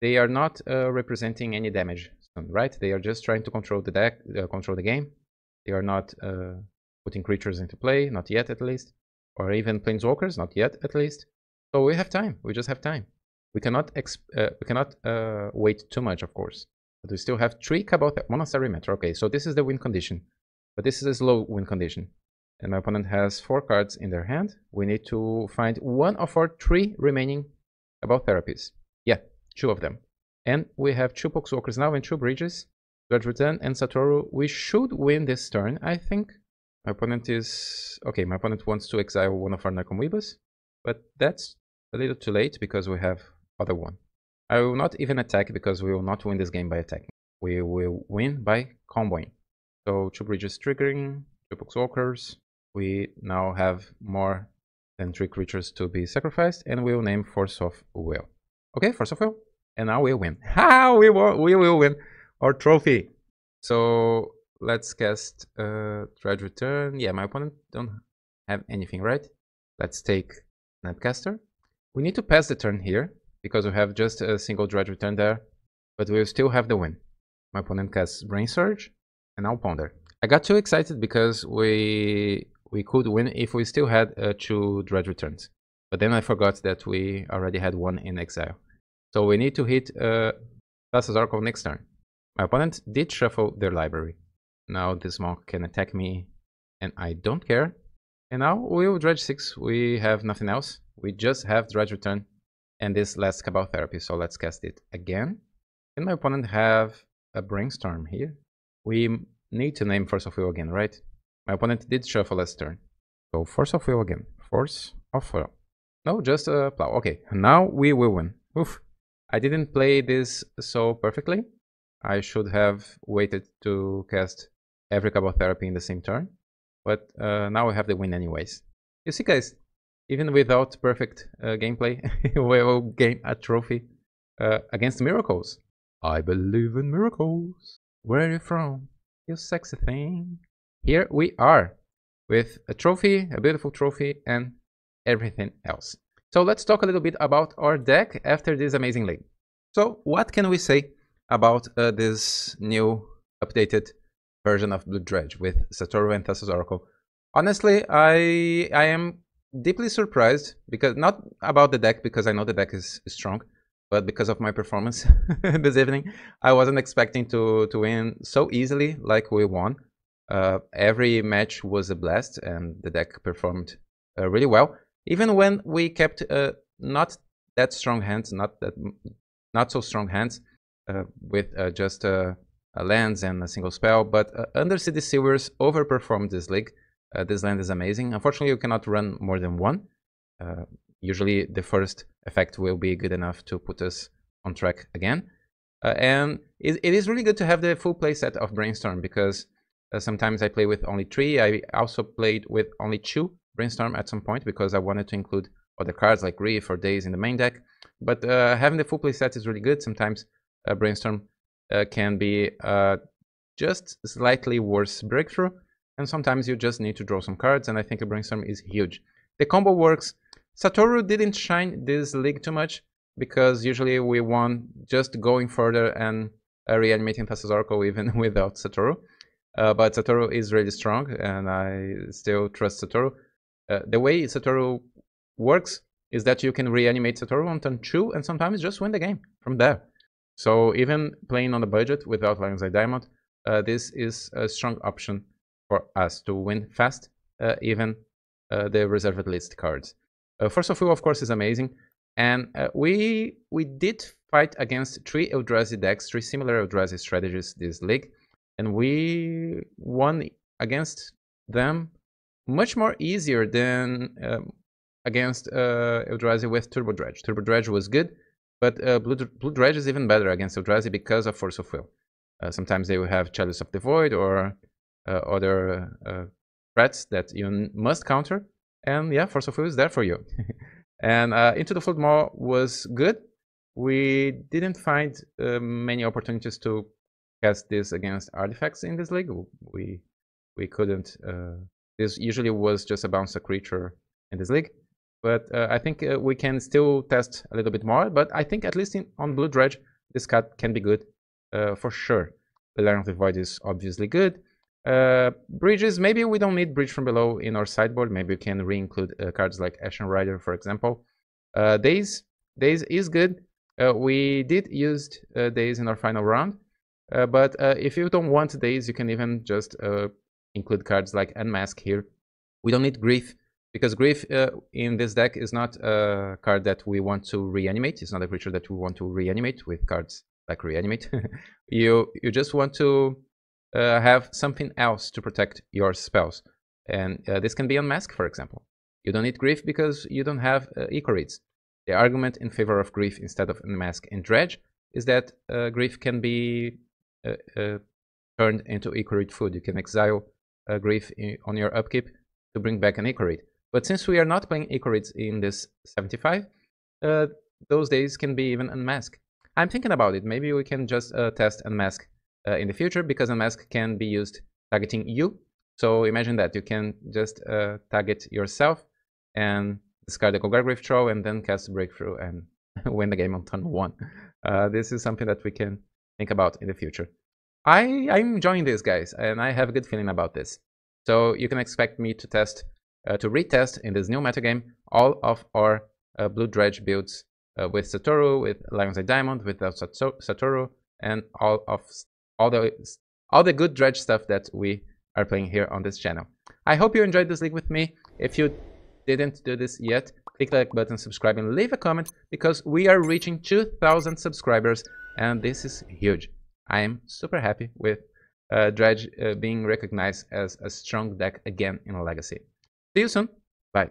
they are not representing any damage, right? They are just trying to control the deck, control the game. They are not putting creatures into play, not yet at least, or even planeswalkers, not yet at least. So we have time. We just have time. We cannot wait too much, of course. But we still have 3 Cabal Monastery Metro. Okay, so this is the win condition, but this is a slow win condition. And my opponent has 4 cards in their hand. We need to find one of our 3 remaining Cabal Therapies. Yeah, 2 of them. And we have 2 Poxwalkers now and 2 Bridges. Dredge Return and Satoru. We should win this turn, I think. My opponent is... Okay, my opponent wants to exile one of our Narcomoebas, but that's a little too late because we have other one. I will not even attack because we will not win this game by attacking. We will win by comboing. So 2 Bridges triggering, 2 Poxwalkers. We now have more than 3 creatures to be sacrificed, and we will name Force of Will. Okay, Force of Will. And now we'll win. Ha! We will win our trophy. So let's cast Dredge Return. Yeah, my opponent don't have anything, right? Let's take Netcaster. We need to pass the turn here because we have just a single Dredge Return there, but we'll still have the win. My opponent casts Brain Surge, and I'll Ponder. I got too excited because we could win if we still had 2 Dredge Returns, but then I forgot that we already had 1 in exile. So we need to hit Thassa's Oracle next turn. My opponent did shuffle their library. Now this monk can attack me, and I don't care. And now we will Dredge 6. We have nothing else. We just have Dredge Return and this last Cabal Therapy. So let's cast it again. And my opponent have a Brainstorm here. We need to name Force of Will again, right? My opponent did shuffle last turn. So Force of Will again. Force of Will. No, just a Plow. Okay, now we will win. Oof. I didn't play this so perfectly. I should have waited to cast every Cabal Therapy in the same turn. But now we have the win anyways. You see, guys, even without perfect gameplay, we will gain a trophy against miracles. I believe in miracles. Where are you from, you sexy thing? Here we are with a trophy, a beautiful trophy, and everything else. So let's talk a little bit about our deck after this amazing league. So what can we say about this new updated version of Blue Dredge with Satoru and Thassa's Oracle? Honestly, I am deeply surprised, because not about the deck, because I know the deck is strong, but because of my performance this evening. I wasn't expecting to win so easily like we won. Every match was a blast and the deck performed really well. Even when we kept not that strong hands, not so strong hands, with just lands and a single spell, but Undercity Sewers overperformed this league. This land is amazing. Unfortunately, you cannot run more than 1. Usually the first effect will be good enough to put us on track again. And it is really good to have the full playset of Brainstorm, because sometimes I play with only 3. I also played with only 2 Brainstorm at some point because I wanted to include other cards like Reef or Daze in the main deck. But having the full playset is really good. Sometimes Brainstorm can be just slightly worse breakthrough, and sometimes you just need to draw some cards, and I think a Brainstorm is huge. The combo works. Satoru didn't shine this league too much, because usually we won just going further and reanimating Thassa's Oracle even without Satoru. But Satoru is really strong, and I still trust Satoru. The way Satoru works is that you can reanimate Satoru on turn 2 and sometimes just win the game from there. So even playing on a budget without Lion's Eye Diamond, this is a strong option for us to win fast, even the reserved list cards. Force of Will, of course, is amazing, and we did fight against 3 Eldrazi decks, 3 similar Eldrazi strategies this league, and we won against them much more easier than against Eldrazi with Turbo Dredge. Turbo Dredge was good, but Blue Dredge is even better against Eldrazi because of Force of Will. Sometimes they will have Chalice of the Void or other threats that you must counter, and yeah, Force of Will is there for you. And Into the Flood Maw was good. We didn't find many opportunities to cast this against artifacts in this league. We couldn't This usually was just a bounce a creature in this league. But I think we can still test a little bit more. But I think at least on Blue Dredge, this card can be good for sure. The Lair of the Void is obviously good. Bridges, maybe we don't need Bridge from Below in our sideboard. Maybe we can re-include cards like Ashen Rider, for example. Daze is good. We did use Daze in our final round. But if you don't want Daze, you can even just include cards like Unmask here. We don't need Grief, because Grief in this deck is not a card that we want to reanimate. It's not a creature that we want to reanimate with cards like Reanimate. You just want to have something else to protect your spells. And this can be Unmask, for example. You don't need Grief because you don't have Icorids. The argument in favor of Grief instead of Unmask in Dredge is that Grief can be turned into Icorid food. You can exile Grief on your upkeep to bring back an Icorid. But since we are not playing Icorids in this 75, those days can be even Unmask. I'm thinking about it. Maybe we can just test Unmask in the future, because Unmask can be used targeting you. So imagine that you can just target yourself and discard the Golgari Troll and then cast Breakthrough and win the game on turn 1. This is something that we can think about in the future. I'm enjoying this, guys, and I have a good feeling about this. So you can expect me to retest in this new metagame all of our Blue Dredge builds with Satoru, with Lion's Eye Diamond, without Satoru, and all the good Dredge stuff that we are playing here on this channel. I hope you enjoyed this league with me. If you didn't do this yet, click the like button, subscribe, and leave a comment, because we are reaching 2,000 subscribers, and this is huge. I am super happy with Dredge being recognized as a strong deck again in Legacy. See you soon. Bye.